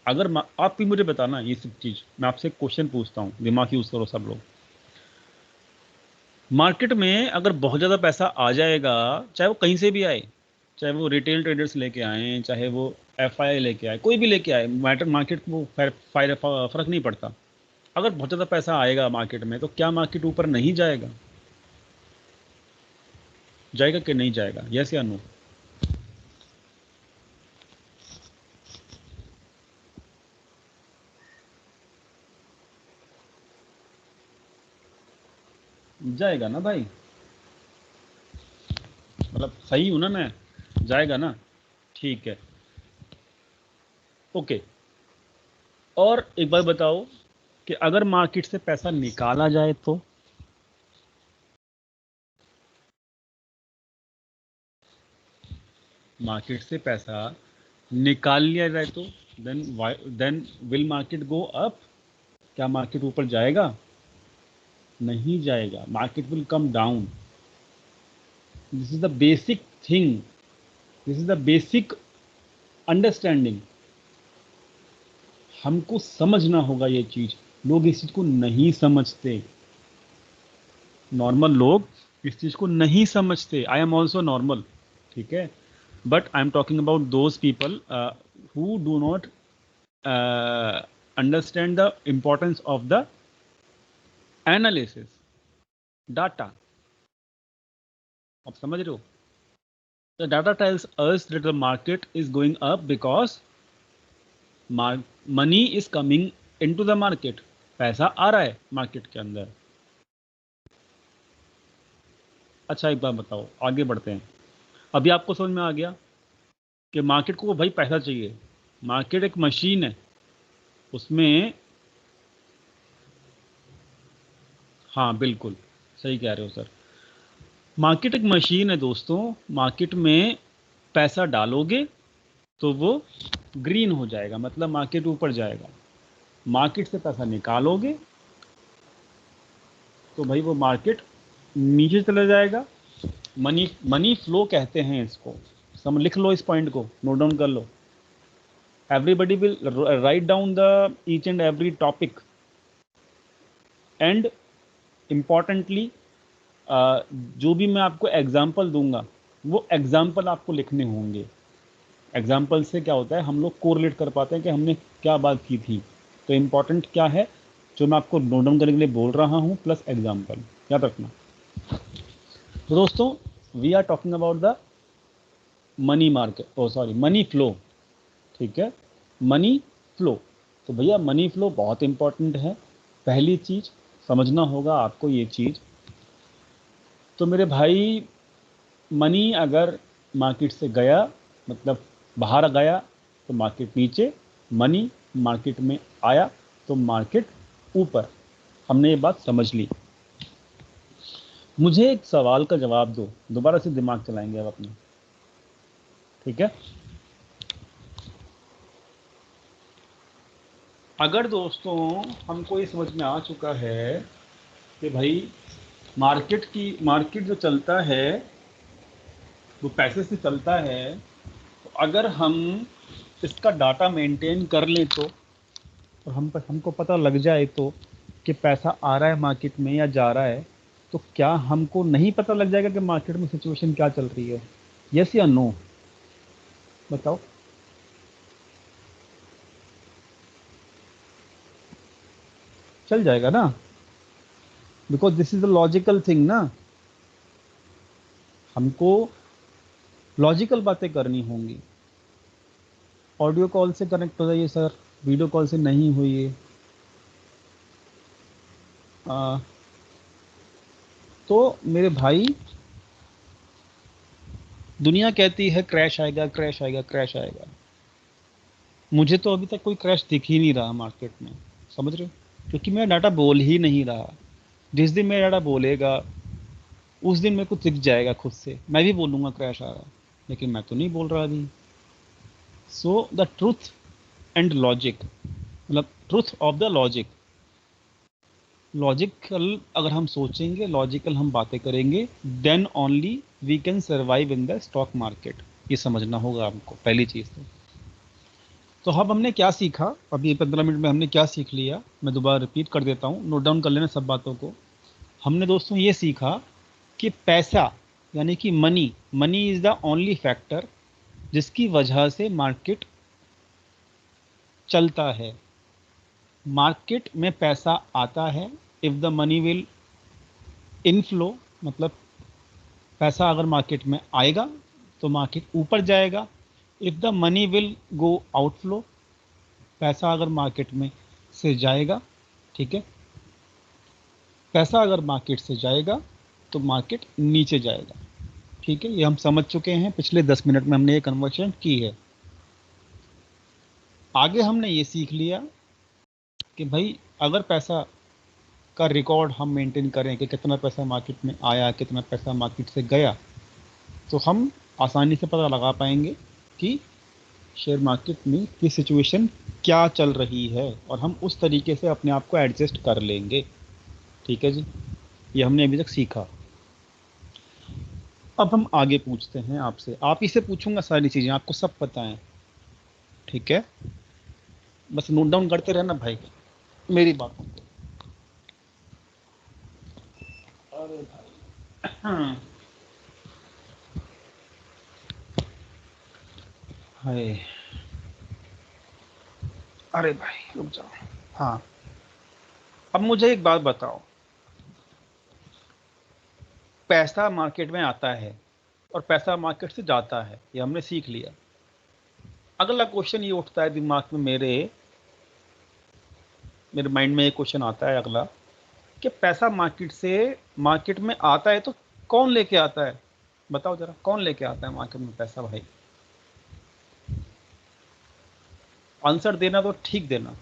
अगर आप भी मुझे बताना ये सब चीज़, मैं आपसे एक क्वेश्चन पूछता हूँ, दिमाग यूज़ करो सब लोग। मार्केट में अगर बहुत ज़्यादा पैसा आ जाएगा, चाहे वो कहीं से भी आए, चाहे वो रिटेल ट्रेडर्स लेके आए, चाहे वो एफआई लेके आए, कोई भी लेके आए, मार्केट को फ़र्क नहीं पड़ता। अगर बहुत ज़्यादा पैसा आएगा मार्केट में, तो क्या मार्केट ऊपर नहीं जाएगा? जाएगा कि नहीं जाएगा? यस या नो? जाएगा ना भाई, मतलब सही हूं ना मैं? जाएगा ना? ठीक है, ओके। और एक बार बताओ कि अगर मार्केट से पैसा निकाला जाए तो? मार्केट से पैसा निकाल लिया जाए तो then will market go up? क्या मार्केट ऊपर जाएगा? नहीं जाएगा, market will come down. This is the basic thing, this is the basic understanding. हमको समझना होगा ये चीज, लोग इस चीज को नहीं समझते। नॉर्मल लोग इस चीज को नहीं समझते। आई एम ऑल्सो नॉर्मल, ठीक है, but I am talking about those people who do not understand the importance of the analysis data। आप समझ रहे हो? The data tells us that the market is going up because money is coming into the market। पैसा आ रहा है market के अंदर। अच्छा एक बात बताओ, आगे बढ़ते हैं। अभी आपको समझ में आ गया कि मार्केट को भाई पैसा चाहिए। मार्केट एक मशीन है, उसमें, हाँ बिल्कुल सही कह रहे हो सर। मार्केट एक मशीन है दोस्तों। मार्केट में पैसा डालोगे तो वो ग्रीन हो जाएगा, मतलब मार्केट ऊपर जाएगा। मार्केट से पैसा निकालोगे तो भाई वो मार्केट नीचे चला जाएगा। मनी मनी फ्लो कहते हैं इसको। लिख लो इस पॉइंट को, नोट डाउन कर लो। Everybody will write down the each and every topic, and importantly जो भी मैं आपको एग्जाम्पल दूंगा, वो एग्जाम्पल आपको लिखने होंगे। एग्जाम्पल से क्या होता है, हम लोग कोरिलेट कर पाते हैं कि हमने क्या बात की थी। तो इम्पॉर्टेंट क्या है, जो मैं आपको नोट डाउन करने के लिए बोल रहा हूँ प्लस एग्जाम्पल याद रखना। तो दोस्तों we are talking about the money market, oh sorry money flow, ठीक है, मनी फ्लो। तो भैया मनी फ्लो बहुत इंपॉर्टेंट है, पहली चीज समझना होगा आपको ये चीज। तो मेरे भाई मनी अगर मार्केट से गया मतलब बाहर गया तो मार्केट नीचे, मनी मार्केट में आया तो मार्केट ऊपर। हमने ये बात समझ ली। मुझे एक सवाल का जवाब दो, दोबारा से दिमाग चलाएंगे अब अपना, ठीक है। अगर दोस्तों हमको ये समझ में आ चुका है कि भाई मार्केट जो चलता है वो पैसे से चलता है, तो अगर हम इसका डाटा मेंटेन कर लें तो, और हमको पता लग जाए तो कि पैसा आ रहा है मार्केट में या जा रहा है, तो क्या हमको नहीं पता लग जाएगा कि मार्केट में सिचुएशन क्या चल रही है? यस या नो, बताओ। चल जाएगा ना, because this is the logical thing ना। हमको लॉजिकल बातें करनी होंगी। ऑडियो कॉल से कनेक्ट हो जाइए सर, वीडियो कॉल से नहीं हुई है। तो मेरे भाई दुनिया कहती है क्रैश आएगा क्रैश आएगा क्रैश आएगा, मुझे तो अभी तक कोई क्रैश दिख ही नहीं रहा मार्केट में, समझ रहे हो, क्योंकि मेरा डाटा बोल ही नहीं रहा। जिस दिन मेरा डाटा बोलेगा उस दिन मेरे को दिख जाएगा खुद से, मैं भी बोलूँगा क्रैश आ रहा है, लेकिन मैं तो नहीं बोल रहा अभी। So the truth and logic, मतलब truth of the logic, logical अगर हम सोचेंगे, लॉजिकल हम बातें करेंगे, then only we can survive in the stock market. ये समझना होगा हमको पहली चीज़ तो अब हमने क्या सीखा, अभी 15 मिनट में हमने क्या सीख लिया, मैं दोबारा रिपीट कर देता हूँ, नोट डाउन कर लेना सब बातों को। हमने दोस्तों ये सीखा कि पैसा यानी कि money, money is the only factor जिसकी वजह से मार्केट चलता है। मार्केट में पैसा आता है if the money will inflow, मतलब पैसा अगर मार्केट में आएगा तो मार्केट ऊपर जाएगा। If the money will go outflow, पैसा अगर मार्केट में से जाएगा, ठीक है, पैसा अगर मार्केट से जाएगा तो मार्केट नीचे जाएगा, ठीक है। ये हम समझ चुके हैं, पिछले 10 मिनट में हमने ये कन्वर्शन की है। आगे हमने ये सीख लिया कि भाई अगर पैसा का रिकॉर्ड हम मेंटेन करें कि कितना पैसा मार्केट में आया कितना पैसा मार्केट से गया, तो हम आसानी से पता लगा पाएंगे कि शेयर मार्केट में की सिचुएशन क्या चल रही है, और हम उस तरीके से अपने आप को एडजस्ट कर लेंगे, ठीक है जी। ये हमने अभी तक सीखा। अब हम आगे पूछते हैं आपसे, आप ही से पूछूंगा सारी चीज़ें, आपको सब पता है, ठीक है, बस नोट डाउन करते रहना भाई मेरी बातों को। अरे भाई हाय, अरे भाई रुक जाओ। हाँ, अब मुझे एक बात बताओ, पैसा मार्केट में आता है और पैसा मार्केट से जाता है, ये हमने सीख लिया। अगला क्वेश्चन ये उठता है दिमाग में, मेरे मेरे माइंड में एक क्वेश्चन आता है अगला, कि पैसा मार्केट में आता है तो कौन लेके आता है? बताओ जरा, कौन लेके आता है मार्केट में पैसा भाई? आंसर देना तो ठीक देना,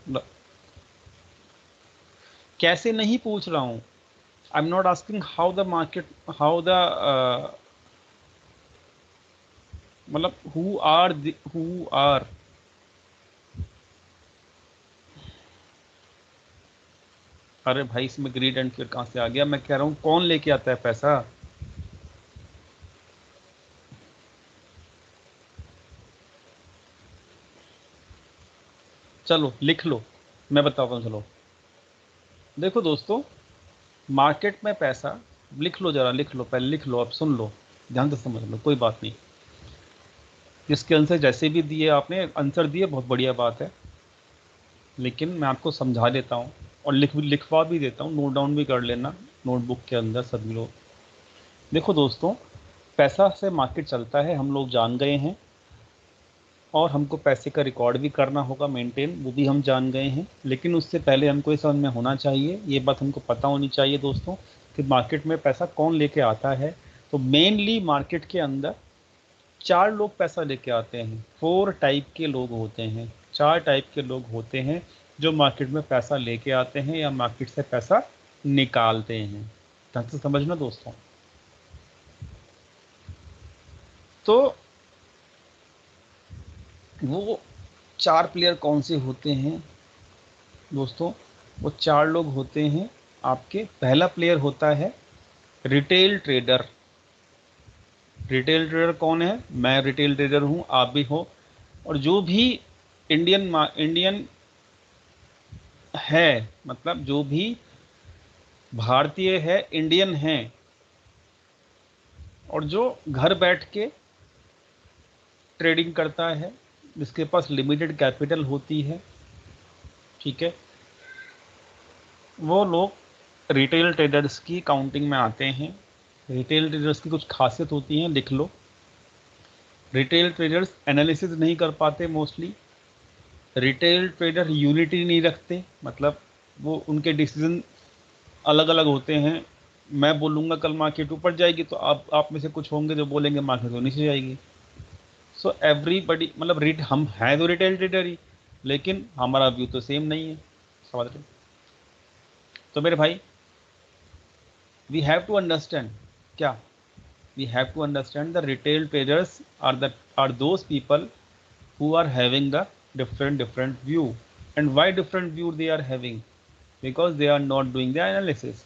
कैसे नहीं पूछ रहा हूं। I am not asking how the market, how the मतलब हु आर, अरे भाई इसमें ग्रीड एंड फिर कहां से आ गया? मैं कह रहा हूं कौन लेके आता है पैसा। चलो लिख लो, मैं बताता हूं, चलो देखो दोस्तों, मार्केट में पैसा, लिख लो जरा, लिख लो पहले, लिख लो, अब सुन लो, ध्यान से समझ लो, कोई बात नहीं। इसके आंसर जैसे भी दिए आपने, आंसर दिए बहुत बढ़िया बात है, लेकिन मैं आपको समझा देता हूँ और लिखवा भी देता हूँ, नोट डाउन भी कर लेना नोटबुक के अंदर सभी लोग। देखो दोस्तों, पैसा से मार्केट चलता है, हम लोग जान गए हैं, और हमको पैसे का रिकॉर्ड भी करना होगा मेंटेन, वो भी हम जान गए हैं। लेकिन उससे पहले हमको ये समझ में होना चाहिए, ये बात हमको पता होनी चाहिए दोस्तों, कि मार्केट में पैसा कौन लेके आता है। तो मेनली मार्केट के अंदर 4 लोग पैसा लेके आते हैं, 4 टाइप के लोग होते हैं, 4 टाइप के लोग होते हैं जो मार्केट में पैसा लेके आते हैं या मार्केट से पैसा निकालते हैं। ढंग से समझना दोस्तों। तो वो 4 प्लेयर कौन से होते हैं दोस्तों? वो 4 लोग होते हैं आपके। पहला प्लेयर होता है रिटेल ट्रेडर। रिटेल ट्रेडर कौन है? मैं रिटेल ट्रेडर हूं, आप भी हो। और जो भी इंडियन है, मतलब जो भी भारतीय है, इंडियन है, और जो घर बैठ के ट्रेडिंग करता है, जिसके पास लिमिटेड कैपिटल होती है, ठीक है, वो लोग रिटेल ट्रेडर्स की काउंटिंग में आते हैं। रिटेल ट्रेडर्स की कुछ खासियत होती हैं, लिख लो। रिटेल ट्रेडर्स एनालिसिस नहीं कर पाते मोस्टली। रिटेल ट्रेडर यूनिटी नहीं रखते, मतलब वो उनके डिसीजन अलग अलग होते हैं। मैं बोलूँगा कल मार्केट ऊपर जाएगी, तो आप में से कुछ होंगे जो बोलेंगे मार्केट तो नीचे जाएगी। सो एवरीबडी, मतलब हम हैं तो रिटेल ट्रेडर ही, लेकिन हमारा व्यू तो सेम नहीं है। समझ रहे हो? तो मेरे भाई, वी हैव टू अंडरस्टैंड क्या, we have to understand the retail traders are those people who are having the different view. And why different view they are having? Because they are not doing the analysis.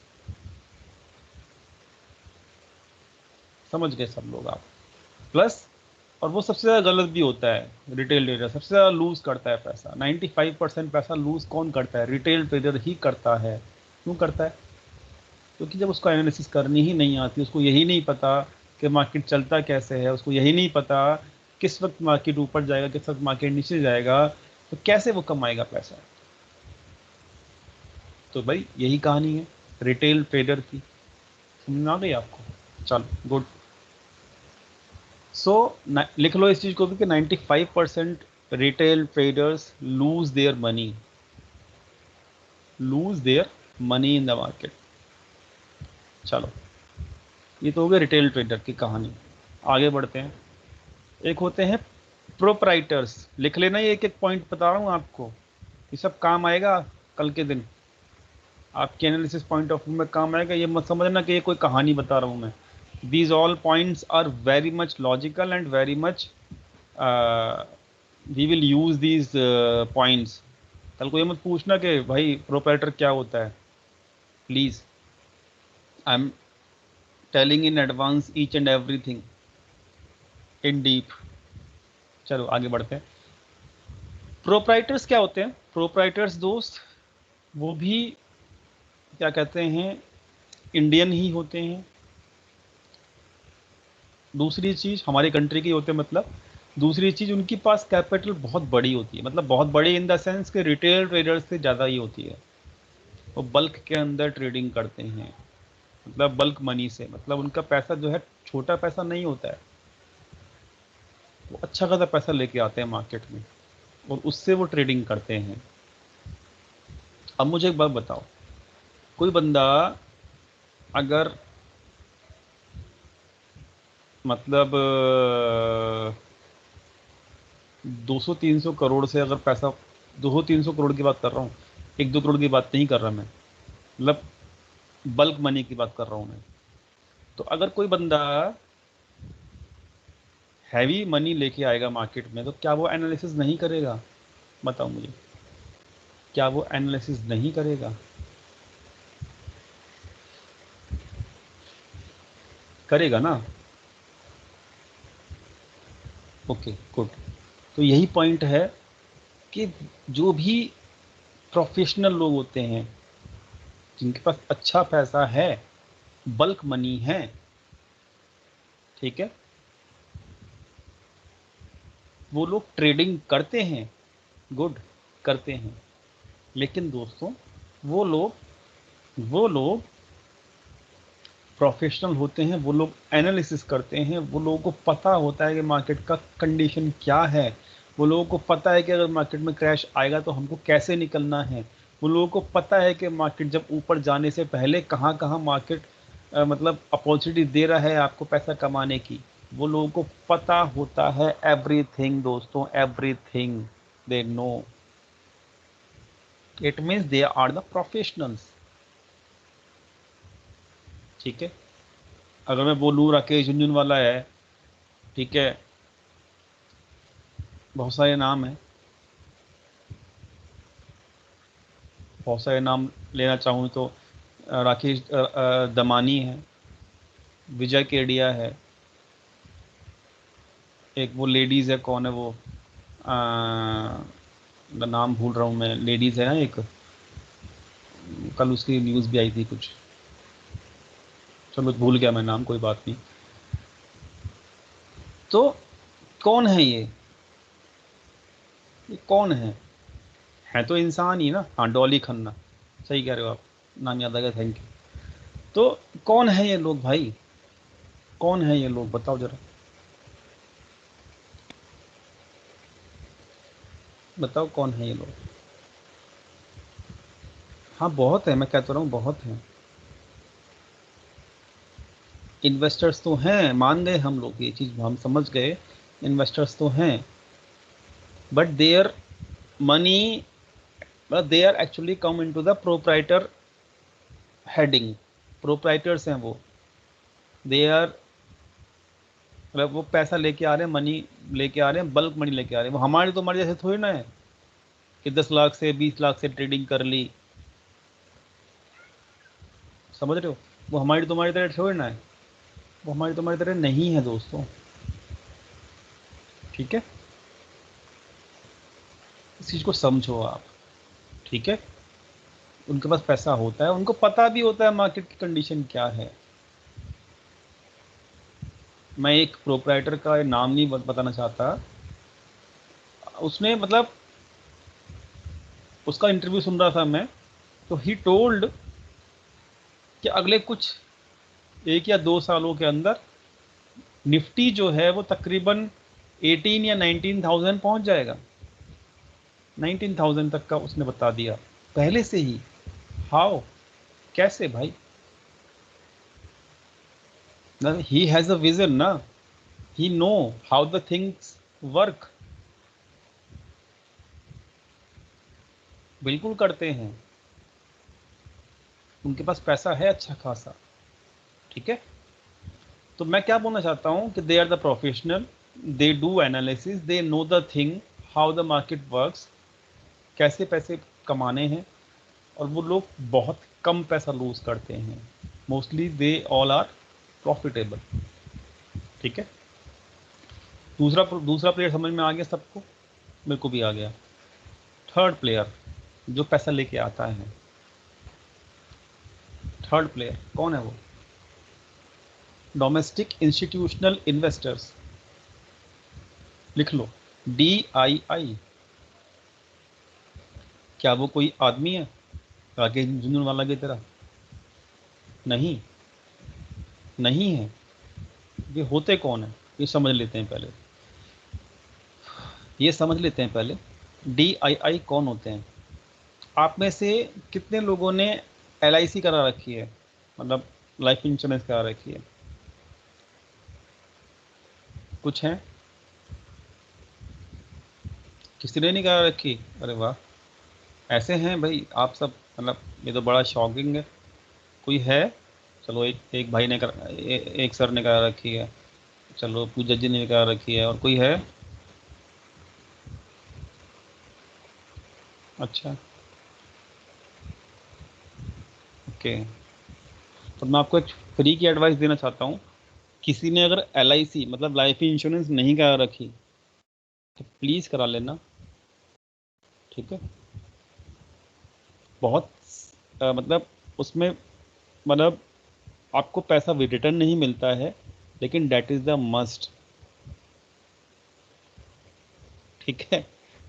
समझ गए सब लोग आप? Plus, और वो सबसे ज़्यादा गलत भी होता है। रिटेल ट्रेडर सबसे ज़्यादा लूज करता है पैसा। 95% पैसा लूज कौन करता है? रिटेल ट्रेडर ही करता है। क्यों करता है? क्योंकि जब उसको एनालिसिस करनी ही नहीं आती, उसको यही नहीं पता कि मार्केट चलता कैसे है, उसको यही नहीं पता किस वक्त मार्केट ऊपर जाएगा, किस वक्त मार्केट नीचे जाएगा, तो कैसे वो कमाएगा पैसा? तो भाई यही कहानी है रिटेल ट्रेडर की। समझ में आ गई आपको? चलो गुड। सो लिख लो इस चीज़ को भी कि 95% retail traders lose their money, lose their money in the market. चलो, ये तो हो गया रिटेल ट्रेडर की कहानी। आगे बढ़ते हैं। एक होते हैं प्रोप्राइटर्स। लिख लेना, ये एक एक पॉइंट बता रहा हूँ आपको, ये सब काम आएगा कल के दिन, आपके एनालिसिस पॉइंट ऑफ व्यू में काम आएगा। ये मत समझना कि ये कोई कहानी बता रहा हूँ मैं। These all points are very much logical and very much we will use these points. कल को ये मत पूछना कि भाई प्रोप्राइटर क्या होता है। Please, I am telling in advance each and everything in deep. चलो आगे बढ़ते हैं। प्रोप्राइटर्स क्या होते हैं? प्रोप्राइटर्स दोस्त, वो भी क्या कहते हैं, इंडियन ही होते हैं। दूसरी चीज़ हमारी कंट्री की होते हैं, मतलब दूसरी चीज़ उनके पास कैपिटल बहुत बड़ी होती है, मतलब बहुत बड़ी इन द सेंस कि रिटेल ट्रेडर्स से ज़्यादा ही होती है। वो बल्क के अंदर ट्रेडिंग करते हैं, मतलब बल्क मनी से, मतलब उनका पैसा जो है छोटा पैसा नहीं होता है, वो अच्छा खासा पैसा लेके आते हैं मार्केट में, और उससे वो ट्रेडिंग करते हैं। अब मुझे एक बात बताओ, कोई बंदा अगर मतलब 200-300 करोड़ से अगर पैसा, 200-300 करोड़ की बात कर रहा हूँ, 1-2 करोड़ की बात नहीं कर रहा मैं, मतलब बल्क मनी की बात कर रहा हूँ मैं। तो अगर कोई बंदा हैवी मनी लेके आएगा मार्केट में, तो क्या वो एनालिसिस नहीं करेगा? बताओ मुझे, क्या वो एनालिसिस नहीं करेगा? करेगा ना? Okay good. तो यही पॉइंट है कि जो भी प्रोफेशनल लोग होते हैं, जिनके पास अच्छा पैसा है, बल्क मनी है, ठीक है, वो लोग ट्रेडिंग करते हैं, गुड, करते हैं। लेकिन दोस्तों, वो लोग प्रोफेशनल होते हैं, वो लोग एनालिसिस करते हैं, वो लोगों को पता होता है कि मार्केट का कंडीशन क्या है, वो लोगों को पता है कि अगर मार्केट में क्रैश आएगा तो हमको कैसे निकलना है, वो लोगों को पता है कि मार्केट जब ऊपर जाने से पहले कहाँ कहाँ मार्केट मतलब अपॉर्चुनिटी दे रहा है आपको पैसा कमाने की। वो लोगों को पता होता है एवरीथिंग दोस्तों, everything they know. It means they are the professionals. ठीक है, अगर मैं बोलूँ राकेश झुनझुनवाला है, ठीक है, बहुत सारे नाम हैं, बहुत सारे नाम लेना चाहूँ तो राकेश दमानी है, विजय केडिया है, एक वो लेडीज़ है, कौन है वो, नाम भूल रहा हूँ मैं, लेडीज़ है ना एक, कल उसकी न्यूज़ भी आई थी कुछ, चलो भूल गया मैं नाम, कोई बात नहीं। तो कौन है ये कौन है तो इंसान ही ना। हाँ, डॉली खन्ना, सही कह रहे हो आप, नाम याद आ गया, थैंक यू। तो कौन है ये लोग भाई, कौन है ये लोग, बताओ जरा, बताओ कौन है ये लोग। हाँ बहुत है, मैं कहता रहा हूँ बहुत है। इन्वेस्टर्स तो हैं, मान गए हम लोग, ये चीज़ हम समझ गए, इन्वेस्टर्स तो हैं, but their money, they are actually come into the proprietor heading. Proprietors हैं वो, दे आर, मतलब वो पैसा लेके आ रहे हैं, मनी लेके आ रहे हैं, बल्क मनी लेके आ रहे हैं। वो हमारे तो हमारे जैसे थोड़ी ना है कि 10 लाख से 20 लाख से ट्रेडिंग कर ली, समझ रहे हो। वो हमारी तुम्हारी तरह थोड़ी ना है, वो हमारी तुम्हारी तरह नहीं है दोस्तों। ठीक है, इस चीज़ को समझो आप। ठीक है, उनके पास पैसा होता है, उनको पता भी होता है मार्केट की कंडीशन क्या है। मैं एक प्रोप्राइटर का नाम नहीं बताना चाहता, उसने मतलब उसका इंटरव्यू सुन रहा था मैं, तो ही टोल्ड कि अगले कुछ 1 या 2 सालों के अंदर निफ्टी जो है वो तकरीबन 18 या 19,000 पहुंच जाएगा। 19,000 तक का उसने बता दिया पहले से ही। हाउ, कैसे भाई, ही हैज अ विजन ना, he know how the things work. बिल्कुल करते हैं, उनके पास पैसा है अच्छा खासा। ठीक है, तो मैं क्या बोलना चाहता हूँ कि they are the professional, they do analysis, they know the thing, how the market works, कैसे पैसे कमाने हैं, और वो लोग बहुत कम पैसा लूज करते हैं। Mostly they all are profitable. ठीक है, दूसरा दूसरा प्लेयर समझ में आ गया सबको, मेरे को भी आ गया। थर्ड प्लेयर जो पैसा लेके आता है, थर्ड प्लेयर कौन है वो, डोमेस्टिक इंस्टीट्यूशनल इन्वेस्टर्स। लिख लो, DII। क्या वो कोई आदमी है आगे जुनून वाला की तरह? नहीं, नहीं है। ये होते कौन है, ये समझ लेते हैं पहले, ये समझ लेते हैं पहले। DII कौन होते हैं? आप में से कितने लोगों ने LIC करा रखी है, मतलब लाइफ इंश्योरेंस करा रखी है? कुछ हैं, किसी ने नहीं करा रखी? अरे वाह, ऐसे हैं भाई आप सब, मतलब ये तो बड़ा शॉकिंग है। कोई है? चलो एक एक भाई ने एक सर ने करा रखी है, चलो पूजा जी ने करा रखी है, और कोई है? अच्छा, ओके। तो मैं आपको एक फ्री की एडवाइस देना चाहता हूँ, किसी ने अगर LIC मतलब लाइफ इंश्योरेंस नहीं करा रखी तो प्लीज़ करा लेना। ठीक है, बहुत मतलब उसमें, मतलब आपको पैसा रिटर्न नहीं मिलता है, लेकिन डेट इज़ द मस्ट। ठीक है,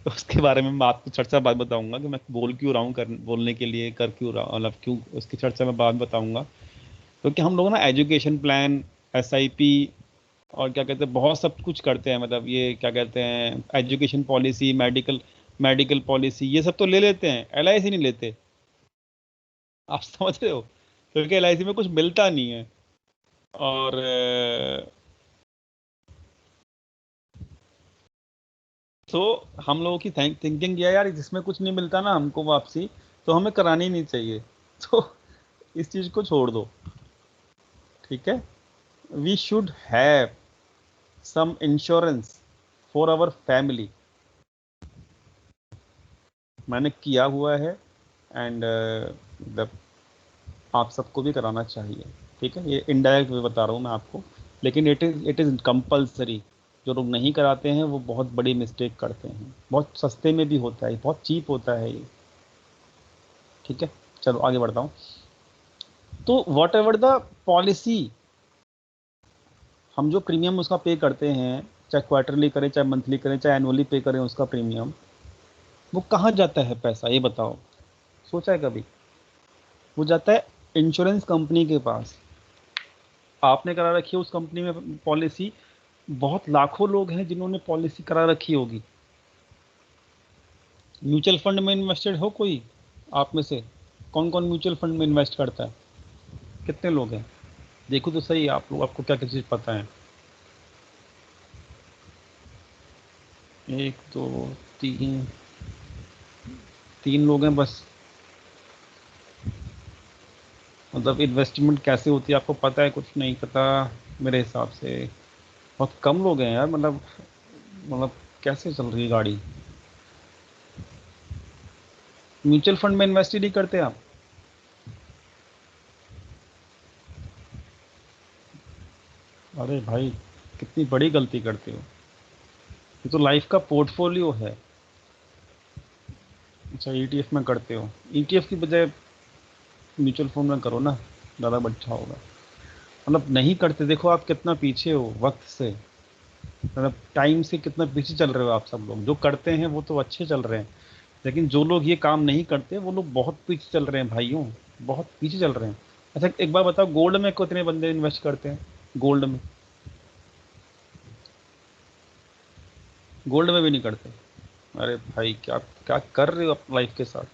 तो उसके बारे में मैं आपको चर्चा बाद बताऊंगा कि मैं बोल क्यों रहा हूँ, बोलने के लिए कर क्यों रहा, मतलब क्यों, उसकी चर्चा मैं बाद बताऊंगा। क्योंकि हम लोग ना एजुकेशन प्लान, एसआईपी और क्या कहते हैं, बहुत सब कुछ करते हैं, मतलब ये क्या कहते हैं, education policy, medical medical policy, ये सब तो ले लेते हैं, एलआईसी नहीं लेते। आप समझ रहे हो? क्योंकि एलआईसी में कुछ मिलता नहीं है। और तो हम लोगों की थिंकिंग ये है यार, जिसमें कुछ नहीं मिलता ना हमको वापसी, तो हमें करानी ही नहीं चाहिए। तो इस चीज को छोड़ दो, ठीक है। We should have some insurance for our family. मैंने किया हुआ है, एंड आप सबको भी कराना चाहिए, ठीक है। ये इनडायरेक्ट वे बता रहा हूँ मैं आपको, लेकिन इट इज़ कंपल्सरी। जो लोग नहीं कराते हैं वो बहुत बड़ी मिस्टेक करते हैं। बहुत सस्ते में भी होता है, बहुत चीप होता है ये, ठीक है। चलो आगे बढ़ता हूँ। तो वॉट एवर द पॉलिसी, हम जो प्रीमियम उसका पे करते हैं, चाहे क्वार्टरली करें, चाहे मंथली करें, चाहे एनुअली पे करें उसका प्रीमियम, वो कहाँ जाता है पैसा, ये बताओ। सोचा है कभी? वो जाता है इंश्योरेंस कंपनी के पास। आपने करा रखी है उस कंपनी में पॉलिसी, बहुत लाखों लोग हैं जिन्होंने पॉलिसी करा रखी होगी। म्यूचुअल फंड में इन्वेस्टेड हो कोई आप में से? कौन कौन म्यूचुअल फंड में इन्वेस्ट करता है? कितने लोग हैं? देखो तो सही आप लोग, आपको क्या क्या चीज़ पता है। एक दो तीन, तीन लोग हैं बस। मतलब इन्वेस्टमेंट कैसे होती है आपको पता है? कुछ नहीं पता मेरे हिसाब से। बहुत कम लोग हैं यार, मतलब कैसे चल रही है गाड़ी? म्यूचुअल फंड में इन्वेस्ट ही नहीं करते आप? अरे भाई, कितनी बड़ी गलती करते हो। ये तो लाइफ का पोर्टफोलियो है। अच्छा, ईटीएफ में करते हो? ईटीएफ की बजाय म्यूचुअल फंड में करो ना, ज़्यादा अच्छा होगा। मतलब नहीं करते, देखो आप कितना पीछे हो वक्त से, मतलब टाइम से कितना पीछे चल रहे हो आप सब लोग। जो करते हैं वो तो अच्छे चल रहे हैं, लेकिन जो लोग ये काम नहीं करते वो लोग बहुत पीछे चल रहे हैं भाइयों, बहुत पीछे चल रहे हैं। अच्छा एक बार बताओ, गोल्ड में कितने बंदे इन्वेस्ट करते हैं? गोल्ड में, गोल्ड में भी नहीं करते। अरे भाई, क्या क्या कर रहे हो अपनी लाइफ के साथ?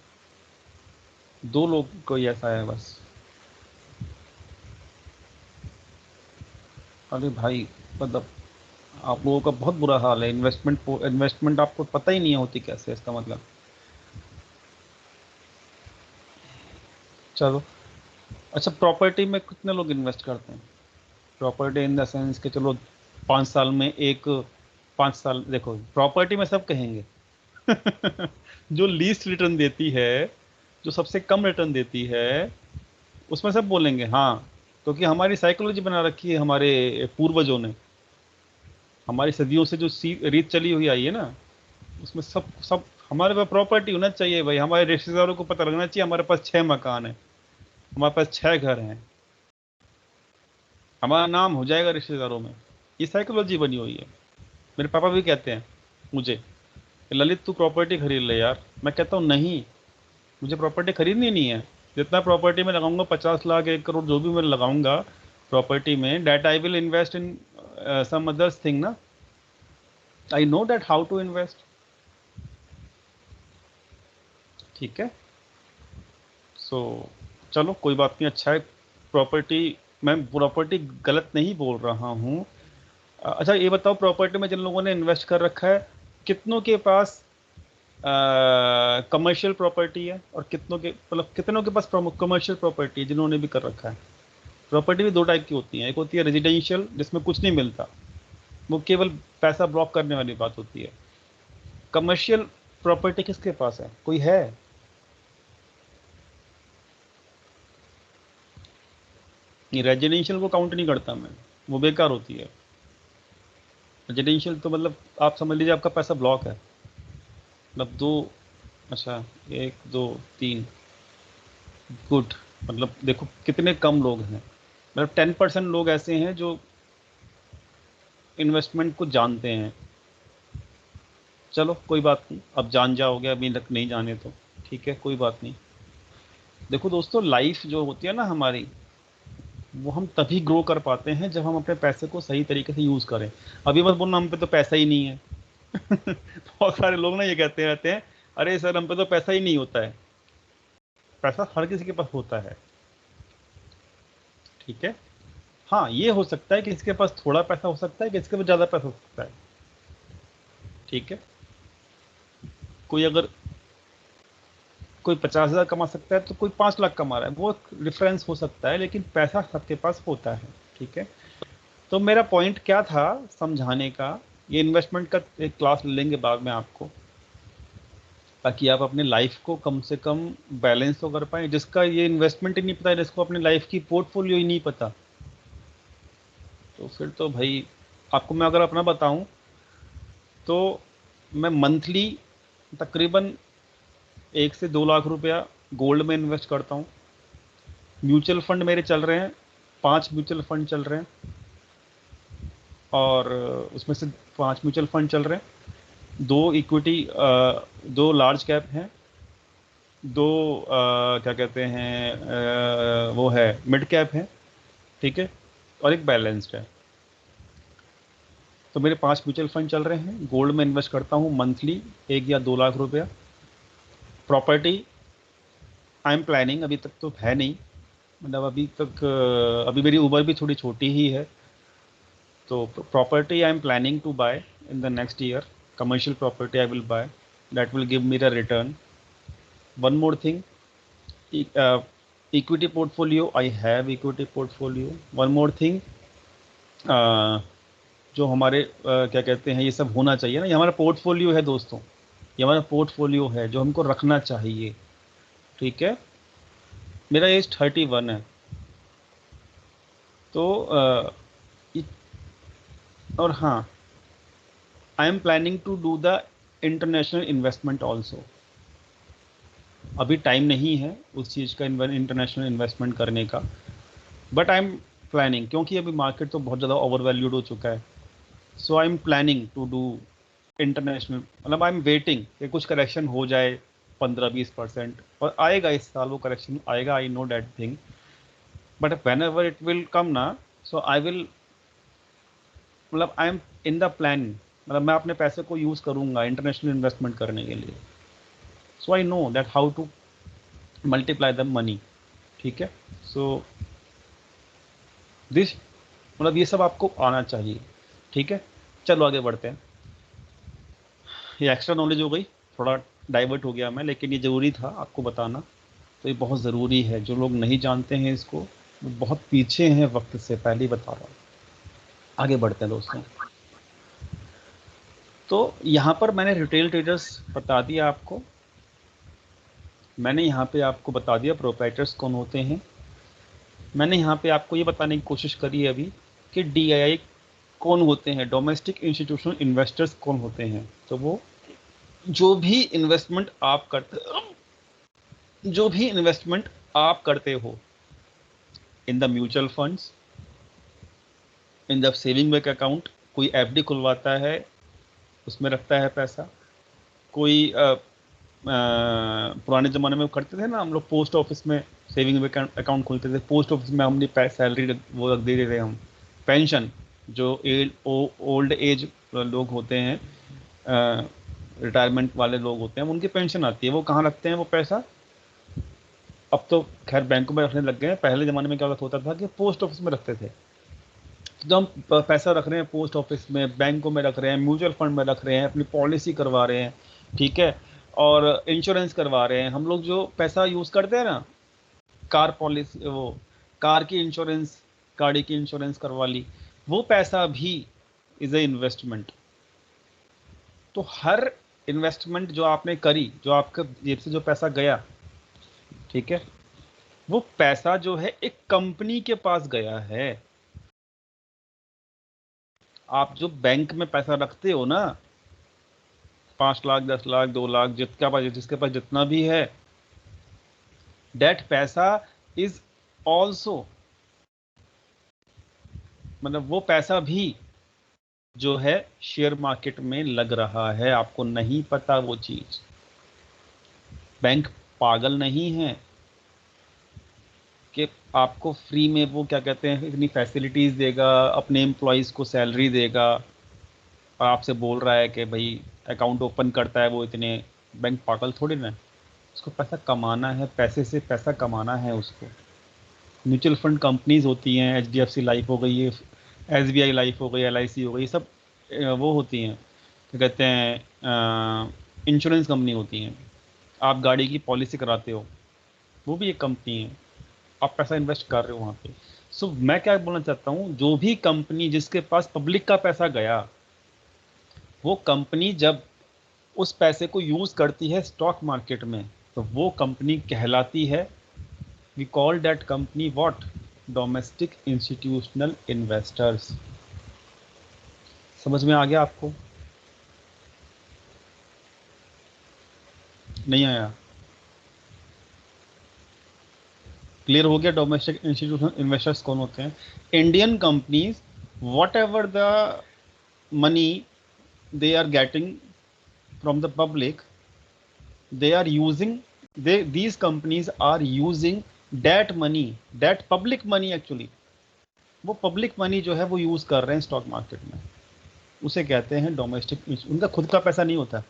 दो लोग कोई ऐसा है बस। अरे भाई, मतलब आप लोगों का बहुत बुरा हाल है। इन्वेस्टमेंट आपको पता ही नहीं होती कैसे, इसका मतलब। चलो, अच्छा प्रॉपर्टी में कितने लोग इन्वेस्ट करते हैं? प्रॉपर्टी इन द सेंस कि चलो 5 साल में एक, 5 साल, देखो प्रॉपर्टी में सब कहेंगे जो लीस्ट रिटर्न देती है, जो सबसे कम रिटर्न देती है, उसमें सब बोलेंगे हाँ। क्योंकि हमारी साइकोलॉजी बना रखी है हमारे पूर्वजों ने, हमारी सदियों से जो रीत चली हुई आई है ना, उसमें सब सब हमारे पास प्रॉपर्टी होना चाहिए भाई। हमारे रिश्तेदारों को पता लगना चाहिए हमारे पास 6 मकान है, हमारे पास 6 घर हैं, हमारा नाम हो जाएगा रिश्तेदारों में। ये साइकोलॉजी बनी हुई है। मेरे पापा भी कहते हैं मुझे, ललित तू प्रॉपर्टी खरीद ले यार। मैं कहता हूँ नहीं, मुझे प्रॉपर्टी खरीदनी नहीं है। जितना प्रॉपर्टी में लगाऊंगा, 50 लाख 1 करोड़ जो भी मैं लगाऊंगा प्रॉपर्टी में, that I will invest in some others thing ना। I know that how to invest, ठीक है। सो चलो कोई बात नहीं, अच्छा है। प्रॉपर्टी, मैं प्रॉपर्टी गलत नहीं बोल रहा हूँ। अच्छा ये बताओ, प्रॉपर्टी में जिन लोगों ने इन्वेस्ट कर रखा है, कितनों के पास कमर्शियल प्रॉपर्टी है, और कितनों के, मतलब कितनों के पास कमर्शियल प्रॉपर्टी है जिन्होंने भी कर रखा है? प्रॉपर्टी भी दो टाइप की होती है। एक होती है रेजिडेंशियल, जिसमें कुछ नहीं मिलता, वो केवल पैसा ब्लॉक करने वाली बात होती है। कमर्शियल प्रॉपर्टी किसके पास है, कोई है? रेजिडेंशियल को काउंट नहीं करता मैं, वो बेकार होती है। रेजिडेंशियल तो मतलब आप समझ लीजिए आपका पैसा ब्लॉक है, मतलब दो, अच्छा, एक दो तीन, गुड। मतलब देखो कितने कम लोग हैं, मतलब 10% लोग ऐसे हैं जो इन्वेस्टमेंट को जानते हैं। चलो कोई बात नहीं, अब जान जाओगे, अभी तक नहीं जाने तो ठीक है, कोई बात नहीं। देखो दोस्तों, लाइफ जो होती है ना हमारी, वो हम तभी ग्रो कर पाते हैं जब हम अपने पैसे को सही तरीके से यूज करें। अभी मत बोलना हम पे तो पैसा ही नहीं है। बहुत सारे लोग ना ये कहते रहते हैं, अरे सर हम पे तो पैसा ही नहीं होता है। पैसा हर किसी के पास होता है, ठीक है। हाँ, ये हो सकता है कि किसी के पास थोड़ा पैसा हो सकता है, किसी के पास ज्यादा पैसा हो सकता है, ठीक है। कोई अगर कोई 50,000 कमा सकता है तो कोई 5 लाख कमा रहा है, वो डिफरेंस हो सकता है, लेकिन पैसा सबके पास होता है, ठीक है। तो मेरा पॉइंट क्या था समझाने का, ये इन्वेस्टमेंट का एक क्लास ले लेंगे बाद में आपको, ताकि आप अपने लाइफ को कम से कम बैलेंस तो कर पाए। जिसका ये इन्वेस्टमेंट ही नहीं पता है, जिसको अपने लाइफ की पोर्टफोलियो ही नहीं पता, तो फिर तो भाई, आपको मैं अगर अपना बताऊं तो मैं मंथली तकरीबन 1 से 2 लाख रुपया गोल्ड में इन्वेस्ट करता हूँ। म्यूचुअल फंड मेरे चल रहे हैं, 5 म्यूचुअल फंड चल रहे हैं, और उसमें से 5 म्यूचुअल फंड चल रहे हैं, 2 इक्विटी, 2 लार्ज कैप हैं, 2 क्या कहते हैं, वो है मिड कैप है, ठीक है, और एक बैलेंस्ड है। तो मेरे 5 म्यूचुअल फंड चल रहे हैं, गोल्ड में इन्वेस्ट करता हूँ मंथली 1 या 2 लाख रुपया। प्रॉपर्टी आई एम प्लानिंग, अभी तक तो है नहीं, मतलब अभी तक अभी मेरी उम्र भी थोड़ी छोटी ही है, तो property I am planning to buy in the next year. Commercial property I will buy. That will give me the return. One more thing, equity portfolio. I have equity portfolio. One more thing, जो हमारे क्या कहते हैं, ये सब होना चाहिए ना, ये हमारा पोर्टफोलियो है दोस्तों, ये हमारा पोर्टफोलियो है जो हमको रखना चाहिए, ठीक है। मेरा एज 31 है, तो और हाँ, I am planning to do the international investment also. अभी टाइम नहीं है उस चीज़ का, इंटरनेशनल इन्वेस्टमेंट करने का, बट आई एम प्लानिंग, क्योंकि अभी मार्केट तो बहुत ज़्यादा ओवर वैल्यूड हो चुका है। So I am planning to do international, मतलब आई एम वेटिंग कि कुछ करेक्शन हो जाए 15-20%, और आएगा इस साल वो करेक्शन आएगा, आई know that thing, but when ever it will come ना, सो आई विल, मतलब I M in the plan, मतलब मैं अपने पैसे को यूज़ करूँगा इंटरनेशनल इन्वेस्टमेंट करने के लिए। So I know that how to multiply the money, ठीक है। सो दिस, मतलब ये सब आपको आना चाहिए, ठीक है। चलो आगे बढ़ते हैं, ये एक्स्ट्रा नॉलेज हो गई, थोड़ा डाइवर्ट हो गया मैं, लेकिन ये ज़रूरी था आपको बताना, तो ये बहुत ज़रूरी है। जो लोग नहीं जानते हैं इसको, वो बहुत पीछे हैं वक्त से, पहले ही बता रहा हूँ। आगे बढ़ते हैं दोस्तों, तो यहाँ पर मैंने रिटेल ट्रेडर्स बता दिया आपको, मैंने यहाँ पे आपको बता दिया प्रोप्राइटर्स कौन होते हैं, मैंने यहाँ पे आपको ये बताने की कोशिश करी है अभी कि DII कौन होते हैं, डोमेस्टिक इंस्टीट्यूशनल इन्वेस्टर्स कौन होते हैं। तो वो जो भी इन्वेस्टमेंट आप करते जो भी इन्वेस्टमेंट आप करते हो in the mutual funds, in the saving bank account, कोई FD खुलवाता है उसमें रखता है पैसा, कोई पुराने ज़माने में करते थे ना हम लोग, पोस्ट ऑफिस में सेविंग अकाउंट खोलते थे, पोस्ट ऑफिस में हमने सैलरी वो रख दे रहे थे हम, पेंशन, जो ओल्ड एज लोग होते हैं, रिटायरमेंट वाले लोग होते हैं, उनकी पेंशन आती है, वो कहाँ रखते हैं वो पैसा। अब तो खैर बैंकों में रखने लग गए हैं, पहले ज़माने में क्या होता था कि पोस्ट ऑफिस में रखते थे। तो हम पैसा रख रहे हैं पोस्ट ऑफिस में, बैंकों में रख रहे हैं, म्यूचुअल फंड में रख रहे हैं, अपनी पॉलिसी करवा रहे हैं, ठीक है, और इंश्योरेंस करवा रहे हैं। हम लोग जो पैसा यूज़ करते हैं ना, कार पॉलिसी, वो कार की इंश्योरेंस, गाड़ी की इंश्योरेंस करवा ली, वो पैसा भी इज ए इन्वेस्टमेंट। तो हर इन्वेस्टमेंट जो आपने करी, जो आपके जेब से जो पैसा गया, ठीक है, वो पैसा जो है एक कंपनी के पास गया है। आप जो बैंक में पैसा रखते हो ना, 5 लाख, 10 लाख, 2 लाख, जिसके पास जितना भी है, डेट पैसा इज ऑल्सो, मतलब वो पैसा भी जो है शेयर मार्केट में लग रहा है, आपको नहीं पता वो चीज। बैंक पागल नहीं है कि आपको फ्री में वो क्या कहते हैं इतनी फैसिलिटीज देगा, अपने एम्प्लॉयज को सैलरी देगा और आपसे बोल रहा है कि भाई अकाउंट ओपन करता है वो इतने। बैंक पागल थोड़ी ना है, उसको पैसा कमाना है, पैसे से पैसा कमाना है उसको। म्यूचुअल फंड कंपनीज होती हैं, एचडीएफसी लाइफ हो गई, ये एसबीआई लाइफ हो गई, एलआईसी हो गई, ये सब वो होती हैं, क्या कहते हैं, इंश्योरेंस कंपनी होती हैं। आप गाड़ी की पॉलिसी कराते हो, वो भी एक कंपनी है, आप पैसा इन्वेस्ट कर रहे हो वहाँ पे। सो मैं क्या बोलना चाहता हूँ, जो भी कंपनी जिसके पास पब्लिक का पैसा गया, वो कंपनी जब उस पैसे को यूज करती है स्टॉक मार्केट में, तो वो कंपनी कहलाती है, we call that company what, domestic institutional investors. समझ में आ गया आपको? नहीं आया? क्लियर हो गया डोमेस्टिक इंस्टीट्यूशनल इन्वेस्टर्स कौन होते हैं? Indian companies, what ever the money they are getting from the public, they are using, these companies are using that money, that public money actually, वो पब्लिक मनी जो है वो use कर रहे हैं स्टॉक मार्केट में, उसे कहते हैं डोमेस्टिक। उनका खुद का पैसा नहीं होता,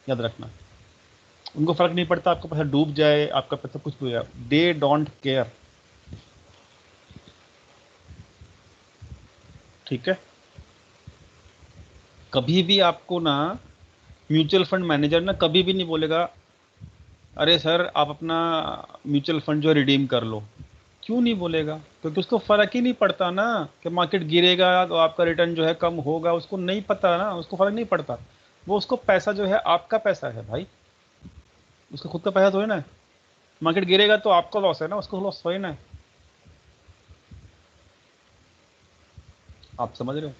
याद रखना। उनको फर्क नहीं पड़ता आपका पैसा डूब जाए, आपका पैसा कुछ भी हो जाए, दे डोंट केयर। ठीक है? कभी भी आपको ना म्यूचुअल फंड मैनेजर ना कभी भी नहीं बोलेगा अरे सर आप अपना म्यूचुअल फंड जो रिडीम कर लो। क्यों नहीं बोलेगा? क्योंकि उसको फर्क ही नहीं पड़ता ना कि मार्केट गिरेगा तो आपका रिटर्न जो है कम होगा, उसको नहीं पता ना, उसको फर्क नहीं पड़ता। वो उसको पैसा जो है आपका पैसा है भाई, उसका खुद का पैसा तो है ना। मार्केट गिरेगा तो आपका लॉस है ना, उसको लॉस हो ना। आप समझ रहे हो?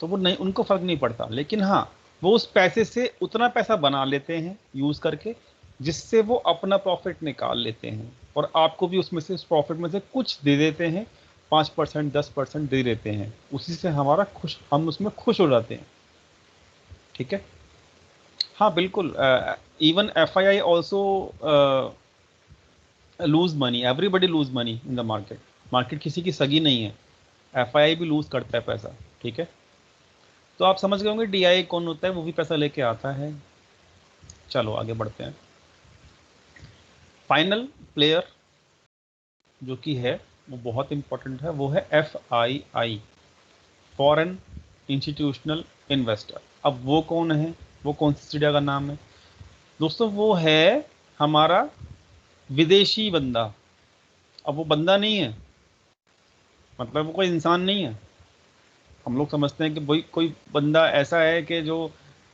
तो वो नहीं, उनको फर्क नहीं पड़ता, लेकिन हाँ, वो उस पैसे से उतना पैसा बना लेते हैं यूज करके, जिससे वो अपना प्रॉफिट निकाल लेते हैं, और आपको भी उसमें से, उस प्रॉफिट में से कुछ दे देते हैं, 5% 10% दे देते हैं, उसी से हमारा खुश, हम उसमें खुश हो जाते हैं। ठीक है? हाँ बिल्कुल। Even F I I also lose money, everybody lose money in the market. Market किसी की सगी नहीं है, एफ आई आई भी लूज करता है पैसा। ठीक है? तो आप समझ गए होंगे डीआई कौन होता है, वो भी पैसा लेके आता है। चलो आगे बढ़ते हैं। फाइनल प्लेयर जो कि है वो बहुत इंपॉर्टेंट है, वो है F I I, foreign institutional investor. अब वो कौन है, वो कौन सी चिड़िया का नाम है दोस्तों? वो है हमारा विदेशी बंदा। अब वो बंदा नहीं है, मतलब वो कोई इंसान नहीं है। हम लोग समझते हैं कि भाई कोई बंदा ऐसा है कि जो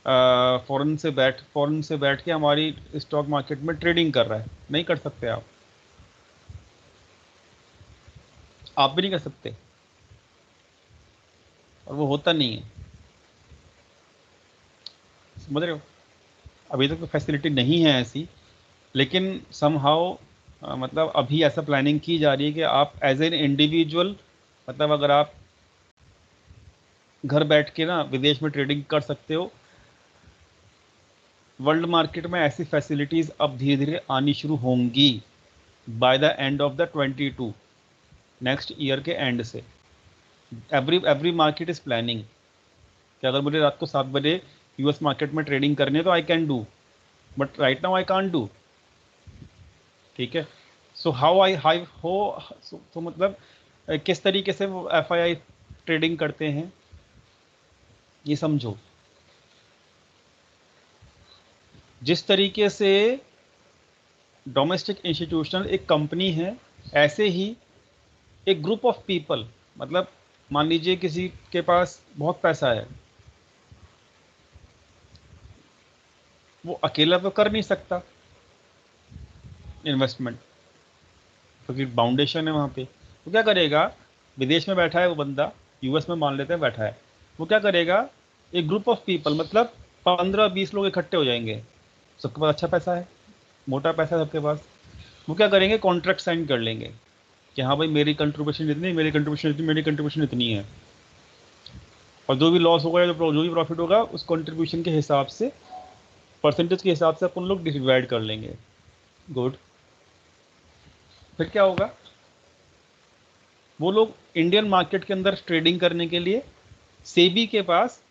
फॉरेन से बैठ के हमारी स्टॉक मार्केट में ट्रेडिंग कर रहा है। नहीं कर सकते आप भी नहीं कर सकते, और वो होता नहीं है। समझ रहे हो? अभी तक तो फैसिलिटी नहीं है ऐसी, लेकिन समहाउ मतलब अभी ऐसा प्लानिंग की जा रही है कि आप एज एन इंडिविजुअल, मतलब अगर आप घर बैठ के ना विदेश में ट्रेडिंग कर सकते हो। वर्ल्ड मार्केट में ऐसी फैसिलिटीज अब धीरे धीरे आनी शुरू होंगी by the end of the 22, next year के एंड से। एवरी मार्केट इज प्लानिंग कि अगर मुझे रात को 7 बजे यूएस मार्केट में ट्रेडिंग करनी है तो I can do, but right now I can't do. ठीक है? सो हाउ आई हाई हो, तो मतलब किस तरीके से वो एफ आई आई ट्रेडिंग करते हैं ये समझो। जिस तरीके से डोमेस्टिक इंस्टीट्यूशनल एक कंपनी है, ऐसे ही एक ग्रुप ऑफ पीपल, मतलब मान लीजिए किसी के पास बहुत पैसा है, वो अकेला तो कर नहीं सकता इन्वेस्टमेंट, क्योंकि बाउंडेशन है वहाँ पे। वो क्या करेगा, विदेश में बैठा है वो बंदा, यूएस में मान लेते हैं बैठा है, वो क्या करेगा, एक ग्रुप ऑफ पीपल, मतलब 15-20 लोग इकट्ठे हो जाएंगे, सबके पास अच्छा पैसा है, मोटा पैसा है सबके पास। वो क्या करेंगे, कॉन्ट्रैक्ट साइन कर लेंगे कि हाँ भाई मेरी कंट्रीब्यूशन इतनी, मेरी कंट्रीब्यूशन इतनी, मेरी कंट्रीब्यूशन इतनी है। और जो भी लॉस होगा या जो भी प्रॉफिट होगा उस कंट्रीब्यूशन के हिसाब से, परसेंटेज के हिसाब से अपन लोग डिवाइड कर लेंगे। गुड। फिर क्या होगा, वो लोग इंडियन मार्केट के अंदर ट्रेडिंग करने के लिए सेबी के पास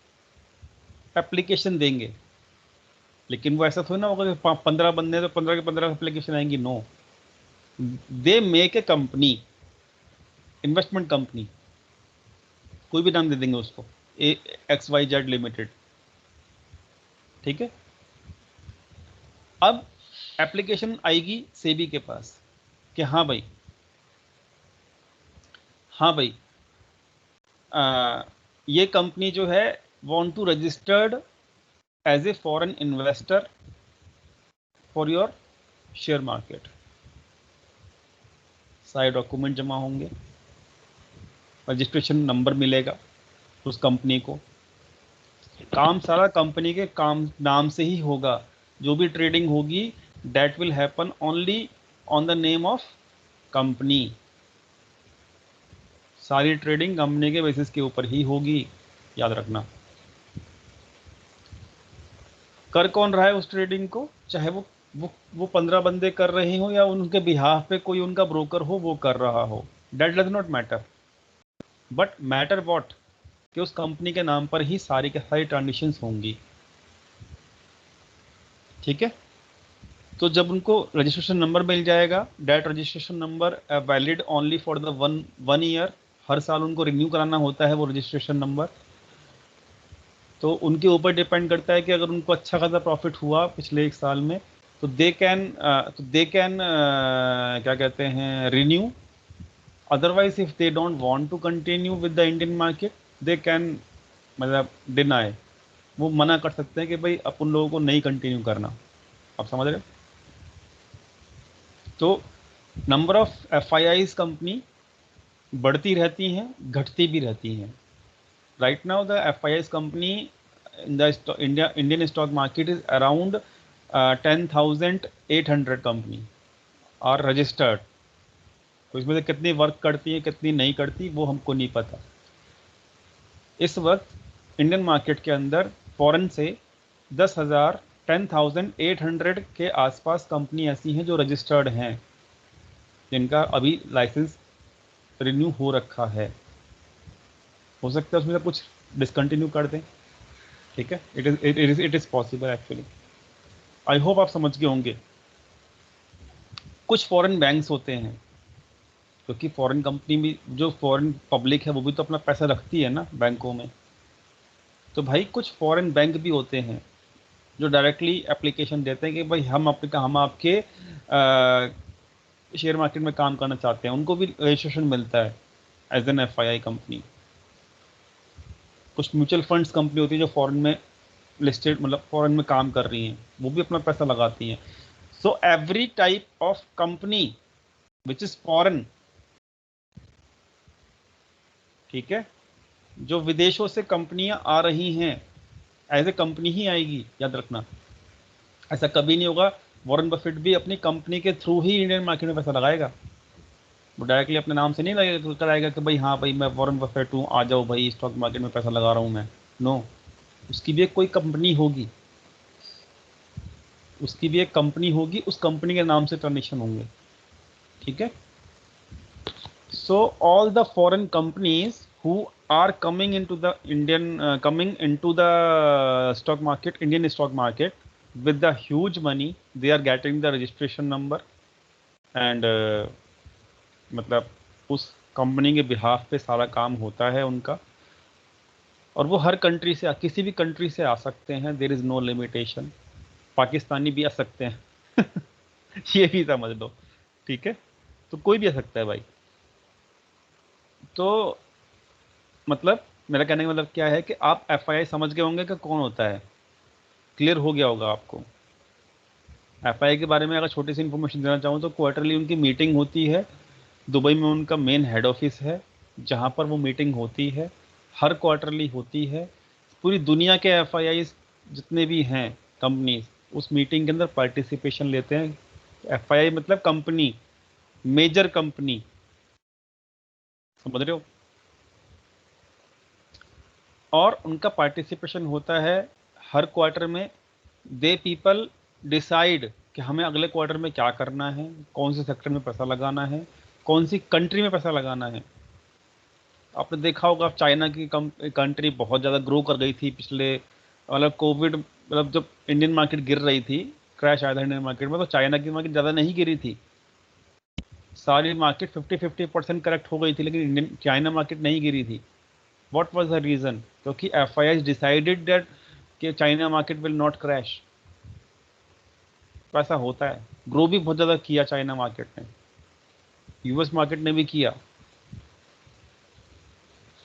एप्लीकेशन देंगे। लेकिन वो ऐसा थोड़ी ना होगा कि 15 बंदे तो 15 के 15 एप्लीकेशन आएंगी। No, they make a company, investment company, कोई भी नाम दे देंगे उसको, XYZ लिमिटेड। ठीक है। अब एप्लीकेशन आएगी सेबी के पास कि हाँ भाई, हाँ भाई, ये कंपनी जो है want to registered as a foreign investor for your share market. सारे डॉक्यूमेंट जमा होंगे, रजिस्ट्रेशन नंबर मिलेगा उस कंपनी को। काम सारा कंपनी के काम नाम से ही होगा। जो भी ट्रेडिंग होगी that will happen only on the name of company. सारी ट्रेडिंग कंपनी के बेसिस के ऊपर ही होगी, याद रखना। कर कौन रहा है उस ट्रेडिंग को, चाहे वो 15 बंदे कर रहे हो या उनके बिहाफ पे कोई उनका ब्रोकर हो वो कर रहा हो, that does not matter. But matter what, कि उस कंपनी के नाम पर ही सारी के सारी ट्रांजेक्शन्स होंगी। ठीक है। तो जब उनको रजिस्ट्रेशन नंबर मिल जाएगा, that registration number valid only for the one year, हर साल उनको रिन्यू कराना होता है वो रजिस्ट्रेशन नंबर। तो उनके ऊपर डिपेंड करता है कि अगर उनको अच्छा खासा प्रॉफिट हुआ पिछले एक साल में तो दे कैन क्या कहते हैं, renew. Otherwise if they don't want to continue with the Indian market they can, मतलब डिनाई, वो मना कर सकते हैं कि भाई अपन लोगों को नहीं कंटिन्यू करना। आप समझ रहे हो। तो नंबर ऑफ FIIs कंपनी बढ़ती रहती हैं, घटती भी रहती हैं। Right now the FIIs company in the Indian stock market is around 10,800 company are registered. तो इसमें से कितनी वर्क करती है कितनी नहीं करती वो हमको नहीं पता। इस वक्त इंडियन मार्केट के अंदर फॉरेन से 10,800 के आसपास कंपनी ऐसी हैं जो रजिस्टर्ड हैं, जिनका अभी लाइसेंस रिन्यू हो रखा है। हो सकता है उसमें से कुछ डिसकंटिन्यू कर दें। ठीक है, it is possible actually. I hope आप समझ गए होंगे। कुछ फॉरेन बैंक्स होते हैं, क्योंकि फॉरेन कंपनी भी, जो फॉरेन पब्लिक है वो भी तो अपना पैसा रखती है ना बैंकों में। तो भाई कुछ फॉरेन बैंक भी होते हैं जो डायरेक्टली एप्लीकेशन देते हैं कि भाई हम आपके शेयर मार्केट में काम करना चाहते हैं। उनको भी रजिस्ट्रेशन मिलता है एज एन FII कंपनी। कुछ म्यूचुअल फंड्स कंपनी होती है जो फॉरेन में लिस्टेड, मतलब फॉरेन में काम कर रही हैं, वो भी अपना पैसा लगाती हैं। So every type of company which is foreign, ठीक है, जो विदेशों से कंपनियां आ रही हैं एज ए कंपनी ही आएगी, याद रखना। ऐसा कभी नहीं होगा वॉरेन बफेट भी अपनी कंपनी के थ्रू ही इंडियन मार्केट में पैसा लगाएगा। वो डायरेक्टली अपने नाम से नहीं लगेगा, कराएगा कि भाई हाँ भाई मैं वॉरेन बफेट हूँ, आ जाओ भाई स्टॉक मार्केट में पैसा लगा रहा हूँ मैं। नो, उसकी भी एक कोई कंपनी होगी, उसकी भी एक कंपनी होगी, उस कंपनी के नाम से ट्रांजेक्शन होंगे। ठीक है। So all the foreign companies who are coming into the stock market, Indian stock market with the huge money, they are getting the registration number and मतलब उस कंपनी के बिहाफ पे सारा काम होता है उनका। और वो हर कंट्री से, किसी भी कंट्री से आ सकते हैं, there is no limitation. Pakistani भी आ सकते हैं ये भी समझ लो। ठीक है, तो कोई भी आ सकता है भाई। तो मतलब मेरा कहने का मतलब क्या है कि आप FII समझ गए होंगे कि कौन होता है, क्लियर हो गया होगा आपको। FII के बारे में अगर छोटी सी इन्फॉर्मेशन देना चाहूँ तो क्वार्टरली उनकी मीटिंग होती है। दुबई में उनका मेन हेड ऑफिस है जहाँ पर वो मीटिंग होती है, हर क्वार्टरली होती है। पूरी दुनिया के FII जितने भी हैं कंपनीज उस मीटिंग के अंदर पार्टिसिपेशन लेते हैं। FII मतलब कंपनी, मेजर कंपनी, समझ रहे हो। और उनका पार्टिसिपेशन होता है हर क्वार्टर में। दे पीपल डिसाइड कि हमें अगले क्वार्टर में क्या करना है, कौन से सेक्टर में पैसा लगाना है, कौन सी कंट्री में पैसा लगाना है। आपने देखा होगा चाइना की कंट्री बहुत ज़्यादा ग्रो कर गई थी पिछले, मतलब कोविड, मतलब जब इंडियन मार्केट गिर रही थी, क्रैश आया था इंडियन मार्केट में, तो चाइना की मार्केट ज़्यादा नहीं गिरी थी। सारी मार्केट 50-50% करेक्ट हो गई थी, लेकिन इंडियन चाइना मार्केट नहीं गिरी थी। What was the reason? क्योंकि एफआईआई डिसाइडेड दैट कि China market will not crash. तो ऐसा होता है। ग्रो भी बहुत ज़्यादा किया चाइना मार्केट ने, यूएस मार्केट ने भी किया,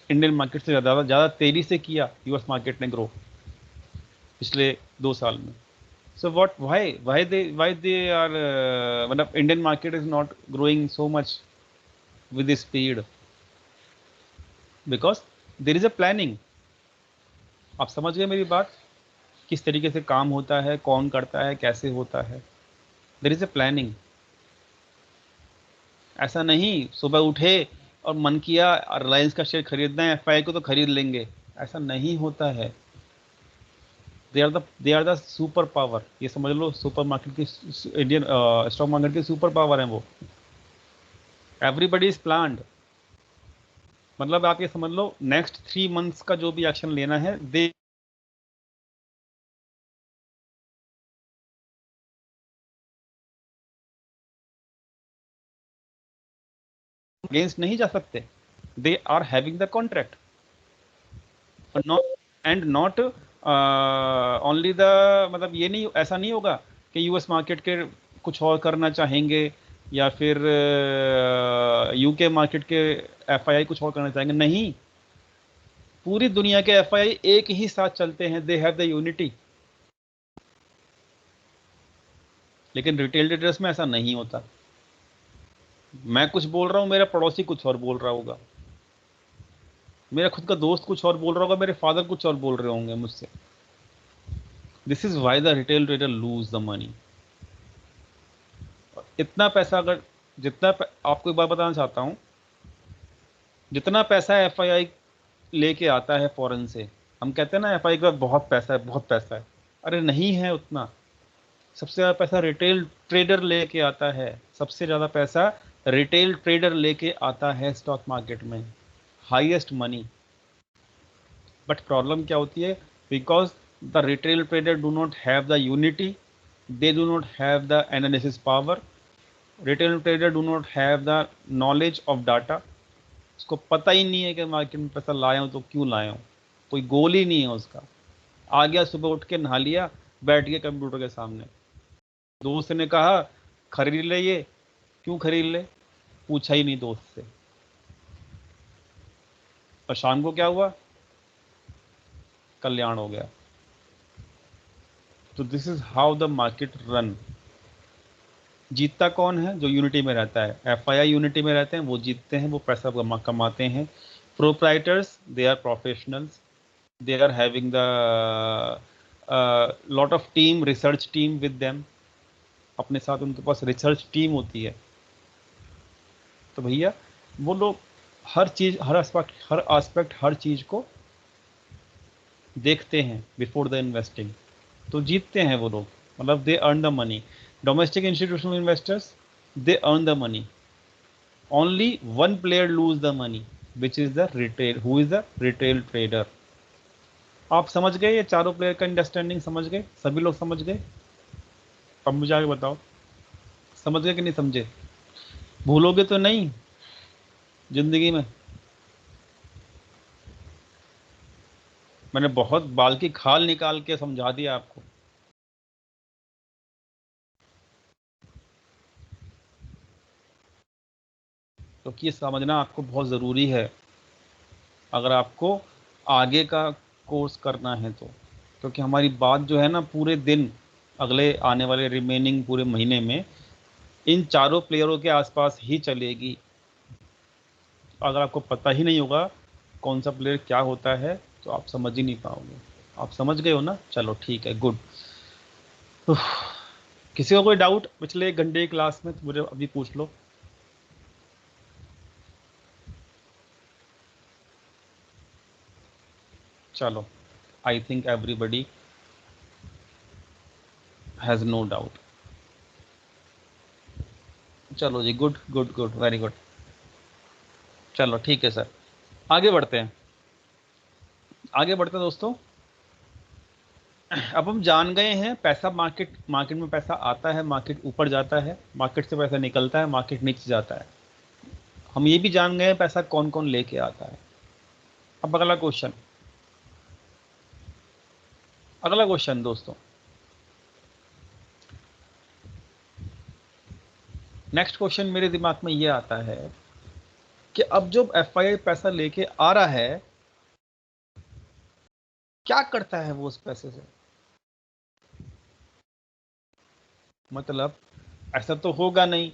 इंडियन मार्केट से ज़्यादा तेजी से किया यूएस मार्केट ने ग्रो पिछले 2 साल में। So why they are मतलब Indian market is not growing so much with this speed? Because there is a planning. आप समझ गए मेरी बात? किस तरीके से काम होता है, कौन करता है, कैसे होता है। There is a planning. ऐसा नहीं सुबह उठे और मन किया रिलायंस का शेयर खरीदना है, एफआई को तो खरीद लेंगे, ऐसा नहीं होता है। They are the super power, ये समझ लो सुपर मार्केट की, इंडियन स्टॉक मार्केट की सुपर पावर है वो। Everybody is planned. मतलब आप ये समझ लो नेक्स्ट 3 मंथ्स का जो भी एक्शन लेना है, दे अगेंस्ट नहीं जा सकते। They are having the contract and not only the, मतलब ये नहीं, ऐसा नहीं होगा कि यूएस मार्केट के कुछ और करना चाहेंगे या फिर यूके मार्केट के एफआईआई कुछ और करना चाहेंगे, नहीं। पूरी दुनिया के एफआईआई एक ही साथ चलते हैं, दे हैव द यूनिटी। लेकिन रिटेल ट्रेडर्स में ऐसा नहीं होता। मैं कुछ बोल रहा हूं, मेरा पड़ोसी कुछ और बोल रहा होगा, मेरा खुद का दोस्त कुछ और बोल रहा होगा, मेरे फादर कुछ और बोल रहे होंगे मुझसे। This is why the retail trader lose the money. इतना पैसा अगर आपको एक बात बताना चाहता हूं, जितना पैसा एफआईआई लेके आता है फॉरेन से, हम कहते हैं ना एफआईआई के पास बहुत पैसा है, बहुत पैसा है। अरे नहीं है उतना। सबसे ज़्यादा पैसा रिटेल ट्रेडर लेके आता है, सबसे ज़्यादा पैसा रिटेल ट्रेडर लेके आता है स्टॉक मार्केट में, हाईएस्ट मनी। बट प्रॉब्लम क्या होती है? Because the retail trader do not have the unity, they do not have the analysis power, retail trader do not have the knowledge of data. उसको पता ही नहीं है कि market में पैसा लाया हूँ तो क्यों लाया हूँ, कोई गोल ही नहीं है उसका। आ गया सुबह उठ के, नहा लिया, बैठ गया कंप्यूटर के सामने, दोस्त ने कहा खरीद ले, ये क्यों खरीद ले, पूछा ही नहीं दोस्त से, और शाम को क्या हुआ, कल्याण हो गया। तो this is how the market run. जीतता कौन है? जो यूनिटी में रहता है। एफआईआई यूनिटी में रहते हैं, वो जीतते हैं, वो पैसा कमाते हैं। Proprietors, they are professionals, they are having the lot of team, research team with them, अपने साथ उनके पास रिसर्च टीम होती है। तो भैया वो लोग हर चीज़, हर आस्पेक्ट, हर चीज़ को देखते हैं बिफोर द इन्वेस्टिंग। तो जीतते हैं वो लोग, मतलब they earn the money. Domestic institutional investors, they earn the money. Only one player lose the money, which is the retail, who is the retail trader. आप समझ गए? ये चारों प्लेयर का अंडरस्टैंडिंग समझ गए? सभी लोग समझ गए? अब मुझे आगे बताओ, समझ गए कि नहीं समझे? भूलोगे तो नहीं जिंदगी में? मैंने बहुत बाल की खाल निकाल के समझा दिया आपको। क्योंकि ये समझना आपको बहुत ज़रूरी है अगर आपको आगे का कोर्स करना है तो। क्योंकि हमारी बात जो है ना, पूरे दिन, अगले आने वाले रिमेनिंग पूरे महीने में इन चारों प्लेयरों के आसपास ही चलेगी। अगर आपको पता ही नहीं होगा कौन सा प्लेयर क्या होता है, तो आप समझ ही नहीं पाओगे। आप समझ गए हो ना? चलो ठीक है, गुड। किसी को कोई डाउट पिछले 1 घंटे की क्लास में तो मुझे अभी पूछ लो। चलो, I think everybody has no doubt. चलो जी, good good good, very good. चलो ठीक है सर, आगे बढ़ते हैं, आगे बढ़ते हैं दोस्तों। अब हम जान गए हैं पैसा, मार्केट में पैसा आता है, मार्केट ऊपर जाता है, मार्केट से पैसा निकलता है, मार्केट नीचे जाता है। हम ये भी जान गए हैं पैसा कौन कौन लेके आता है। अब अगला क्वेश्चन, अगला क्वेश्चन दोस्तों, नेक्स्ट क्वेश्चन मेरे दिमाग में ये आता है कि अब जो एफआईआई पैसा लेके आ रहा है, क्या करता है वो उस पैसे से? मतलब ऐसा तो होगा नहीं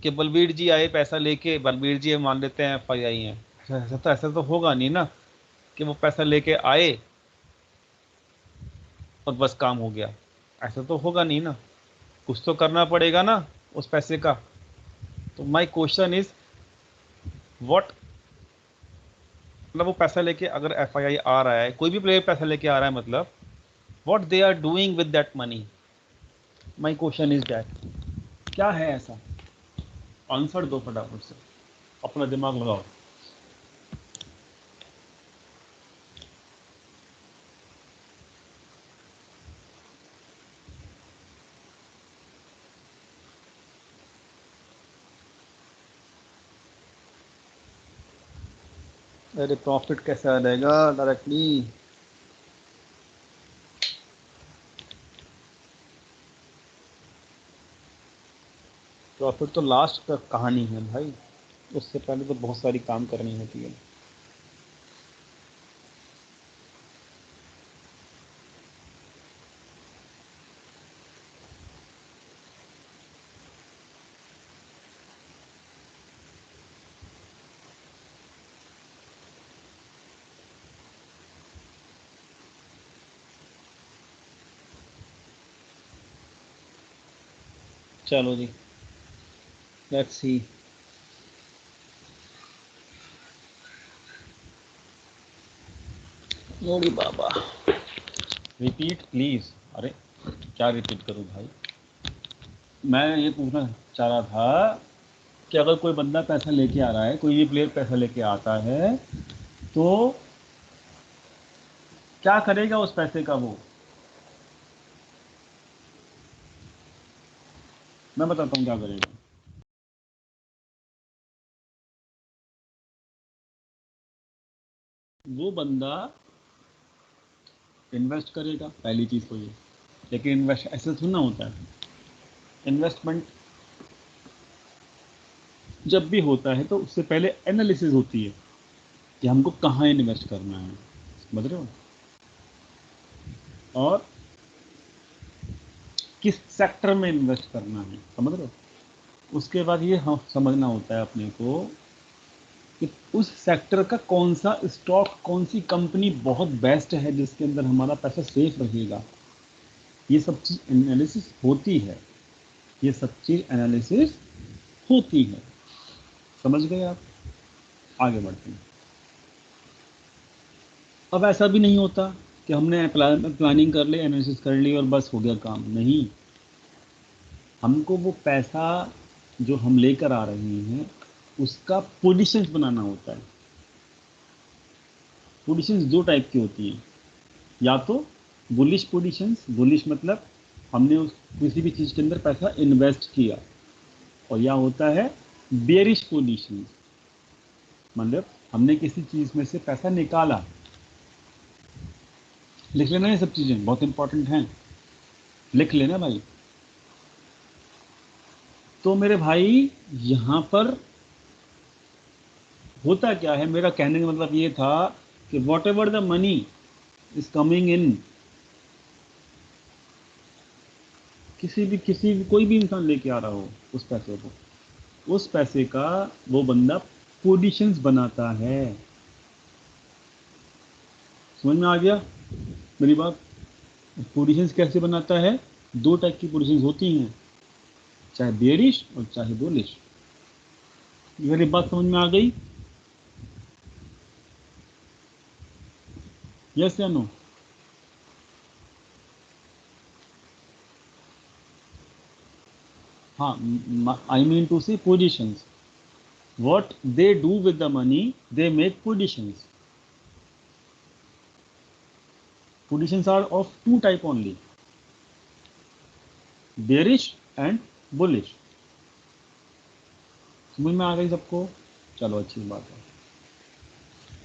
कि बलबीर जी आए पैसा लेके, बलबीर जी मान लेते हैं एफआईआई हैं, ऐसा तो होगा नहीं ना कि वो पैसा लेके आए और बस काम हो गया। ऐसा तो होगा नहीं ना, कुछ तो करना पड़ेगा ना उस पैसे का। तो माय क्वेश्चन इज व्हाट, मतलब वो पैसा लेके अगर एफआईआई आ रहा है, कोई भी प्लेयर पैसा लेके आ रहा है, मतलब what they are doing with that money. My question is that, क्या है ऐसा? आंसर दो फटाफट से, अपना दिमाग लगाओ। अरे प्रॉफिट कैसे आ जाएगा डायरेक्टली? प्रॉफिट तो लास्ट का कहानी है भाई, उससे पहले तो बहुत सारी काम करनी होती है। चलो जी, लेट्स सी। मोड़ी बाबा, रिपीट प्लीज। अरे क्या रिपीट करूं भाई, मैं ये पूछना चाह रहा था कि अगर कोई बंदा पैसा लेके आ रहा है, कोई भी प्लेयर पैसा लेके आता है, तो क्या करेगा उस पैसे का वो? मैं बताता हूँ क्या करेगा। वो बंदा इन्वेस्ट करेगा, पहली चीज तो ये। लेकिन इन्वेस्ट ऐसे थोड़ा ना होता है। इन्वेस्टमेंट जब भी होता है तो उससे पहले एनालिसिस होती है कि हमको कहाँ इन्वेस्ट करना है, समझ रहे हो, और किस सेक्टर में इन्वेस्ट करना है, समझ रहे हो। उसके बाद ये हम समझना होता है अपने को कि उस सेक्टर का कौन सा स्टॉक, कौन सी कंपनी बहुत बेस्ट है जिसके अंदर हमारा पैसा सेफ रहेगा। ये सब चीज एनालिसिस होती है, ये सब चीज एनालिसिस होती है, समझ गए आप। आगे बढ़ते हैं। अब ऐसा भी नहीं होता कि हमने प्लानिंग कर ली, एनालिसिस कर ली और बस हो गया काम, नहीं। हमको वो पैसा जो हम लेकर आ रहे हैं उसका पोजीशंस बनाना होता है। पोजीशंस दो टाइप की होती हैं, या तो बुलिश पोजीशंस, बुलिश मतलब हमने उस किसी भी चीज़ के अंदर पैसा इन्वेस्ट किया, और या होता है बेरिश पोजीशंस, मतलब हमने किसी चीज़ में से पैसा निकाला। लिख लेना, ये सब चीज़ें बहुत इंपॉर्टेंट हैं, लिख लेना भाई। तो मेरे भाई यहाँ पर होता क्या है, मेरा कहने का मतलब ये था कि what ever the money is coming in, किसी भी कोई भी इंसान लेके आ रहा हो उस पैसे को, उस पैसे का वो बंदा पोजीशंस बनाता है। समझ में आ गया मेरी बात? पोजीशंस कैसे बनाता है? दो टाइप की पोजीशंस होती हैं, चाहे बेरिश और चाहे बुलिश। मेरी बात समझ में आ गई? यस या नो? हाँ, I mean to see positions. What they do with the money, they make positions. Positions are of two type only, bearish and bullish. समझ में आ गई सबको? चलो अच्छी बात है.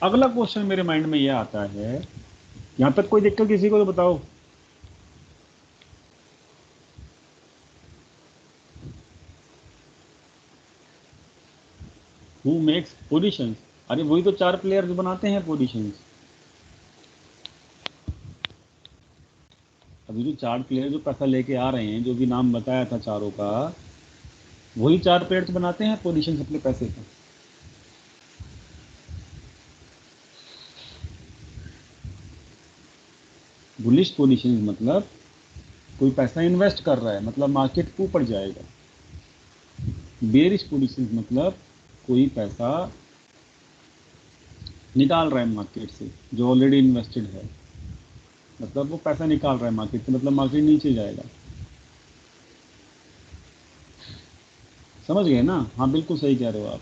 अगला क्वेश्चन मेरे माइंड में यह आता है, यहां तक कोई दिक्कत किसी को तो बताओ. Who makes positions? अरे वही तो 4 प्लेयर जो बनाते हैं पोजिशंस. अभी जो 4 प्लेयर जो पैसा लेके आ रहे हैं, जो भी नाम बताया था चारों का, वही 4 प्लेयर तो बनाते हैं पोजिशंस अपने पैसे का. बुलिश पोजिशंस मतलब कोई पैसा इन्वेस्ट कर रहा है, मतलब मार्केट ऊपर जाएगा. बेरिश पोजिशंस मतलब कोई पैसा निकाल रहा है मार्केट से, जो ऑलरेडी इन्वेस्टेड है, मतलब वो पैसा निकाल रहा है मार्केट से, मतलब मार्केट नीचे जाएगा. समझ गए ना? हाँ बिल्कुल सही कह रहे हो आप.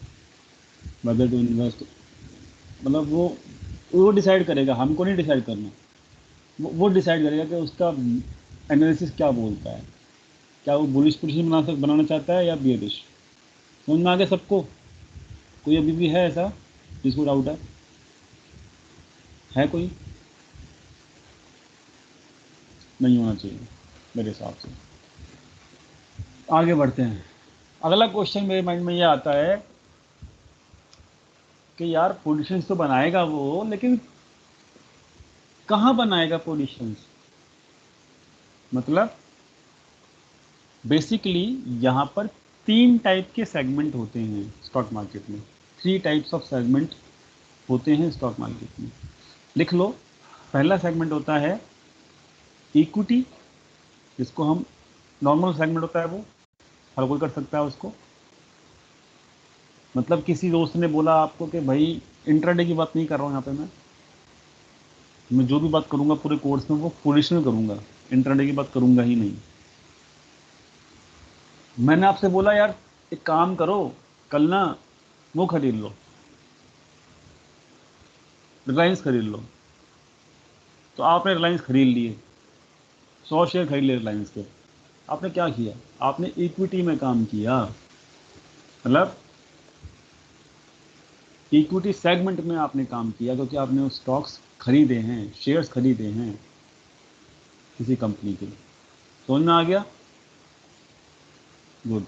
वेदर टू इन्वेस्ट मतलब वो डिसाइड करेगा, हमको नहीं डिसाइड करना. वो डिसाइड करेगा कि उसका एनालिसिस क्या बोलता है, क्या वो बुलिश पोजीशन बनाना चाहता है या बेरिश. समझ में आ गया सबको? कोई अभी भी है ऐसा जिसको डाउट है कोई? नहीं होना चाहिए मेरे हिसाब से. आगे बढ़ते हैं. अगला क्वेश्चन मेरे माइंड में ये आता है कि यार पोजीशंस तो बनाएगा वो, लेकिन कहाँ बनाएगा पोजीशंस? मतलब बेसिकली यहाँ पर 3 टाइप के सेगमेंट होते हैं स्टॉक मार्केट में. 3 टाइप्स ऑफ सेगमेंट होते हैं स्टॉक मार्केट में. लिख लो. पहला सेगमेंट होता है इक्विटी, जिसको हम नॉर्मल सेगमेंट होता है, वो हर कोई कर सकता है उसको. मतलब किसी दोस्त ने बोला आपको कि भाई इंट्राडे की बात नहीं कर रहा हूँ यहाँ पे, मैं जो भी बात करूँगा पूरे कोर्स में वो पोजिशनल करूँगा, इंट्राडे की बात करूँगा ही नहीं. मैंने आपसे बोला यार एक काम करो, कल ना वो खरीद लो, रिलायंस खरीद लो. तो आपने रिलायंस खरीद लिए, 100 शेयर खरीद लिए रिलायंस के. आपने क्या किया? आपने इक्विटी में काम किया. मतलब इक्विटी सेगमेंट में आपने काम किया, क्योंकि आपने वो स्टॉक्स खरीदे हैं, शेयर्स खरीदे हैं किसी कंपनी के. समझ में आ गया? गुड.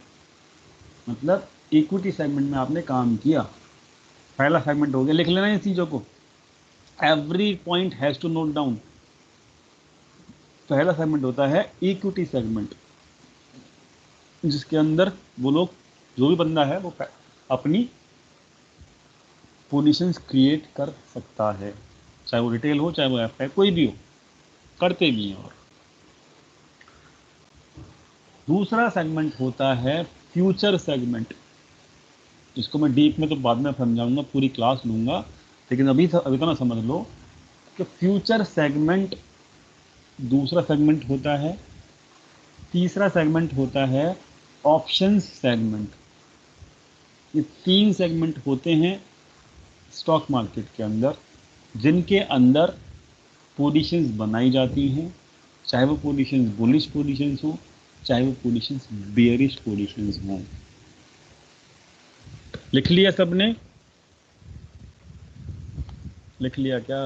मतलब इक्विटी सेगमेंट में आपने काम किया. पहला सेगमेंट हो गया. लिख लेना इन चीजों को, every point has to note down. पहला सेगमेंट होता है इक्विटी सेगमेंट, जिसके अंदर वो लोग, जो भी बंदा है वो अपनी पोजीशंस क्रिएट कर सकता है, चाहे वो रिटेल हो चाहे वो एफ है, कोई भी हो, करते भी हैं. और दूसरा सेगमेंट होता है फ्यूचर सेगमेंट, जिसको मैं डीप में तो बाद में समझाऊंगा, पूरी क्लास लूंगा, लेकिन अभी तो ना समझ लो कि फ्यूचर सेगमेंट दूसरा सेगमेंट होता है. तीसरा सेगमेंट होता है ऑप्शंस सेगमेंट. ये 3 सेगमेंट होते हैं स्टॉक मार्केट के अंदर, जिनके अंदर पोजीशंस बनाई जाती हैं, चाहे वो पोजीशंस बुलिश पोजीशंस हो, चाहे वो पोजीशंस बेयरिश पोजीशंस हों. लिख लिया सबने? लिख लिया क्या?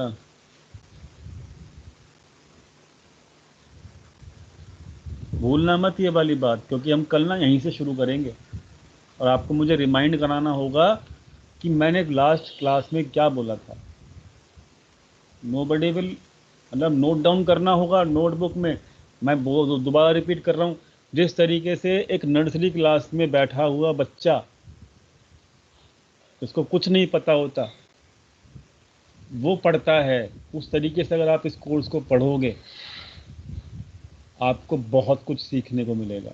भूलना मत ये वाली बात, क्योंकि हम कल ना यहीं से शुरू करेंगे और आपको मुझे रिमाइंड कराना होगा कि मैंने लास्ट क्लास में क्या बोला था. नोबडी विल, मतलब नोट डाउन करना होगा नोटबुक में. मैं दोबारा रिपीट कर रहा हूँ. जिस तरीके से एक नर्सरी क्लास में बैठा हुआ बच्चा, उसको कुछ नहीं पता होता, वो पढ़ता है, उस तरीके से अगर आप इस कोर्स को पढ़ोगे आपको बहुत कुछ सीखने को मिलेगा.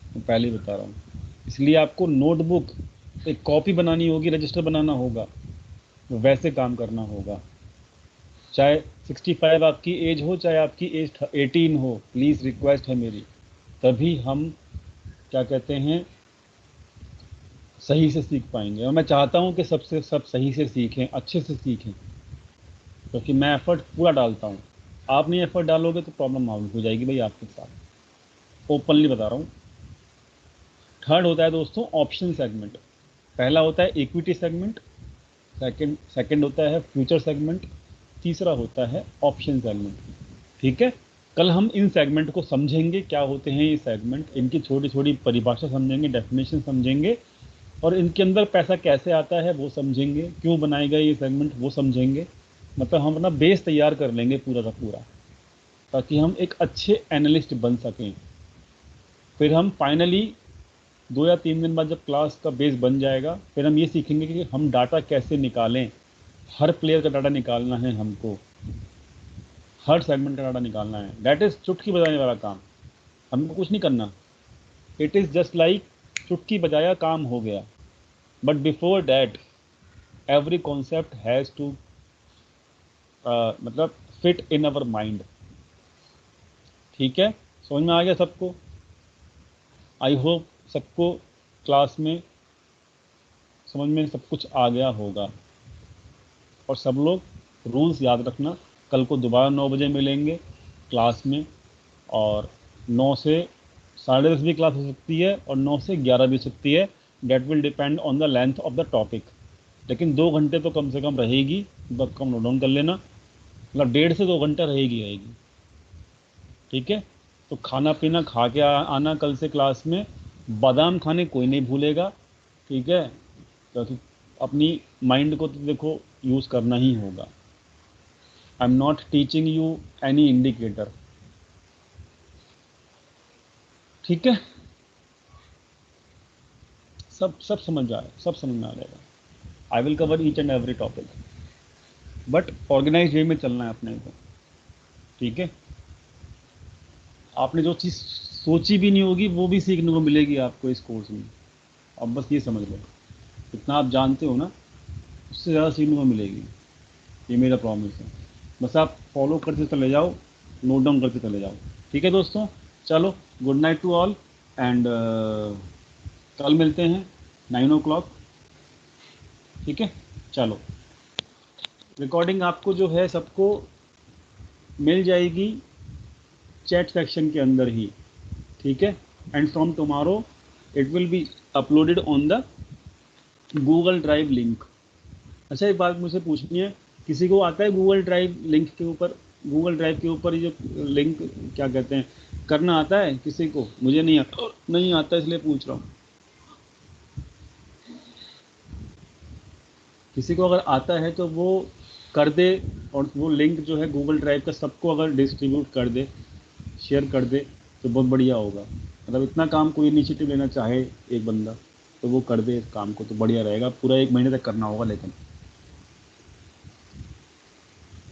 मैं पहले ही बता रहा हूँ. इसलिए आपको नोटबुक, एक कॉपी बनानी होगी, रजिस्टर बनाना होगा, वैसे काम करना होगा. चाहे 65 आपकी एज हो, चाहे आपकी एज 18 हो, प्लीज़ रिक्वेस्ट है मेरी, तभी हम क्या कहते हैं सही से सीख पाएंगे। और मैं चाहता हूं कि सबसे सब सही से सीखें, अच्छे से सीखें, क्योंकि मैं एफर्ट पूरा डालता हूं। आप नहीं एफर्ट डालोगे तो प्रॉब्लम हो जाएगी भाई आपके साथ, ओपनली बता रहा हूं। थर्ड होता है दोस्तों ऑप्शन सेगमेंट। पहला होता है इक्विटी सेगमेंट, सेकंड सेकंड होता है फ्यूचर सेगमेंट, तीसरा होता है ऑप्शन सेगमेंट। ठीक है, कल हम इन सेगमेंट को समझेंगे, क्या होते हैं ये सेगमेंट, इनकी छोटी छोटी परिभाषा समझेंगे, डेफिनेशन समझेंगे, और इनके अंदर पैसा कैसे आता है वो समझेंगे, क्यों बनाए गए ये सेगमेंट वो समझेंगे। मतलब हम अपना बेस तैयार कर लेंगे पूरा का पूरा, ताकि हम एक अच्छे एनालिस्ट बन सकें। फिर हम फाइनली 2 या 3 दिन बाद जब क्लास का बेस बन जाएगा, फिर हम ये सीखेंगे कि हम डाटा कैसे निकालें। हर प्लेयर का डाटा निकालना है हमको, हर सेगमेंट का डाटा निकालना है। दैट इज चुटकी बजाने वाला काम, हमको कुछ नहीं करना। इट इज जस्ट लाइक चुटकी बजाया काम हो गया। But before that every concept has to मतलब फिट इन अवर माइंड। ठीक है, समझ में आ गया सबको? आई होप सबको क्लास में समझ में सब कुछ आ गया होगा। और सब लोग रूल्स याद रखना। कल को दोबारा 9 बजे मिलेंगे क्लास में, और 9 से 10:30 भी क्लास हो सकती है, और 9 से 11 भी हो सकती है। That will depend on the length of the topic. लेकिन 2 घंटे तो कम से कम रहेगी, बस कम नोट डाउन कर लेना। मतलब 1.5 से 2 घंटा रहेगी। ठीक है, तो खाना पीना खा के आना कल से क्लास में। बादाम खाने कोई नहीं भूलेगा। ठीक है, क्योंकि अपनी माइंड को तो देखो यूज़ करना ही होगा। I am not teaching you any indicator. ठीक है, सब सब समझ आ सब समझ में आ जाएगा। I will cover each and every topic, but organize way में चलना है अपने को। ठीक है, आपने जो चीज़ सोची भी नहीं होगी वो भी सीखने को मिलेगी आपको इस कोर्स में। अब बस ये समझ लो, इतना आप जानते हो ना, उससे ज़्यादा सीखने को मिलेगी, ये मेरा प्रॉमिस है। बस आप फॉलो करते चले जाओ, नोट डाउन करते चले जाओ। ठीक है दोस्तों, चलो good night to all, and कल मिलते हैं 9 o'clock। ठीक है, चलो रिकॉर्डिंग आपको जो है सबको मिल जाएगी चैट सेक्शन के अंदर ही। ठीक है, and from tomorrow it will be uploaded on the Google drive link. अच्छा, एक बात मुझसे पूछनी है, किसी को आता है गूगल ड्राइव लिंक के ऊपर, गूगल ड्राइव के ऊपर ये जो लिंक क्या कहते हैं करना आता है किसी को? मुझे नहीं आता, इसलिए पूछ रहा हूँ। किसी को अगर आता है तो वो कर दे, और वो लिंक जो है गूगल ड्राइव का सबको अगर डिस्ट्रीब्यूट कर दे, शेयर कर दे, तो बहुत बढ़िया होगा। मतलब इतना काम कोई इनिशिएटिव लेना चाहे एक बंदा, तो वो कर दे इस काम को, तो बढ़िया रहेगा। पूरा 1 महीने तक करना होगा लेकिन।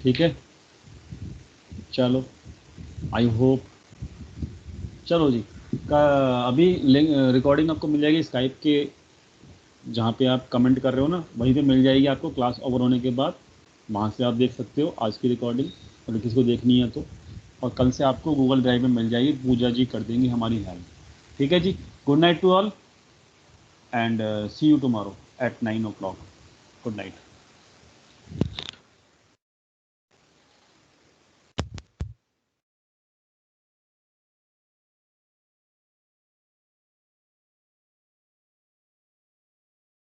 ठीक है, चलो आई होप, चलो जी का अभी रिकॉर्डिंग आपको मिल जाएगी स्काइप के, जहाँ पे आप कमेंट कर रहे हो ना, वहीं पे मिल जाएगी आपको क्लास ओवर होने के बाद। वहाँ से आप देख सकते हो आज की रिकॉर्डिंग, अगर किसी को देखनी है तो। और कल से आपको गूगल ड्राइव में मिल जाएगी, पूजा जी कर देंगी हमारी हेल्प। ठीक है जी, good night to all, and see you tomorrow at 9 o'clock। Good night.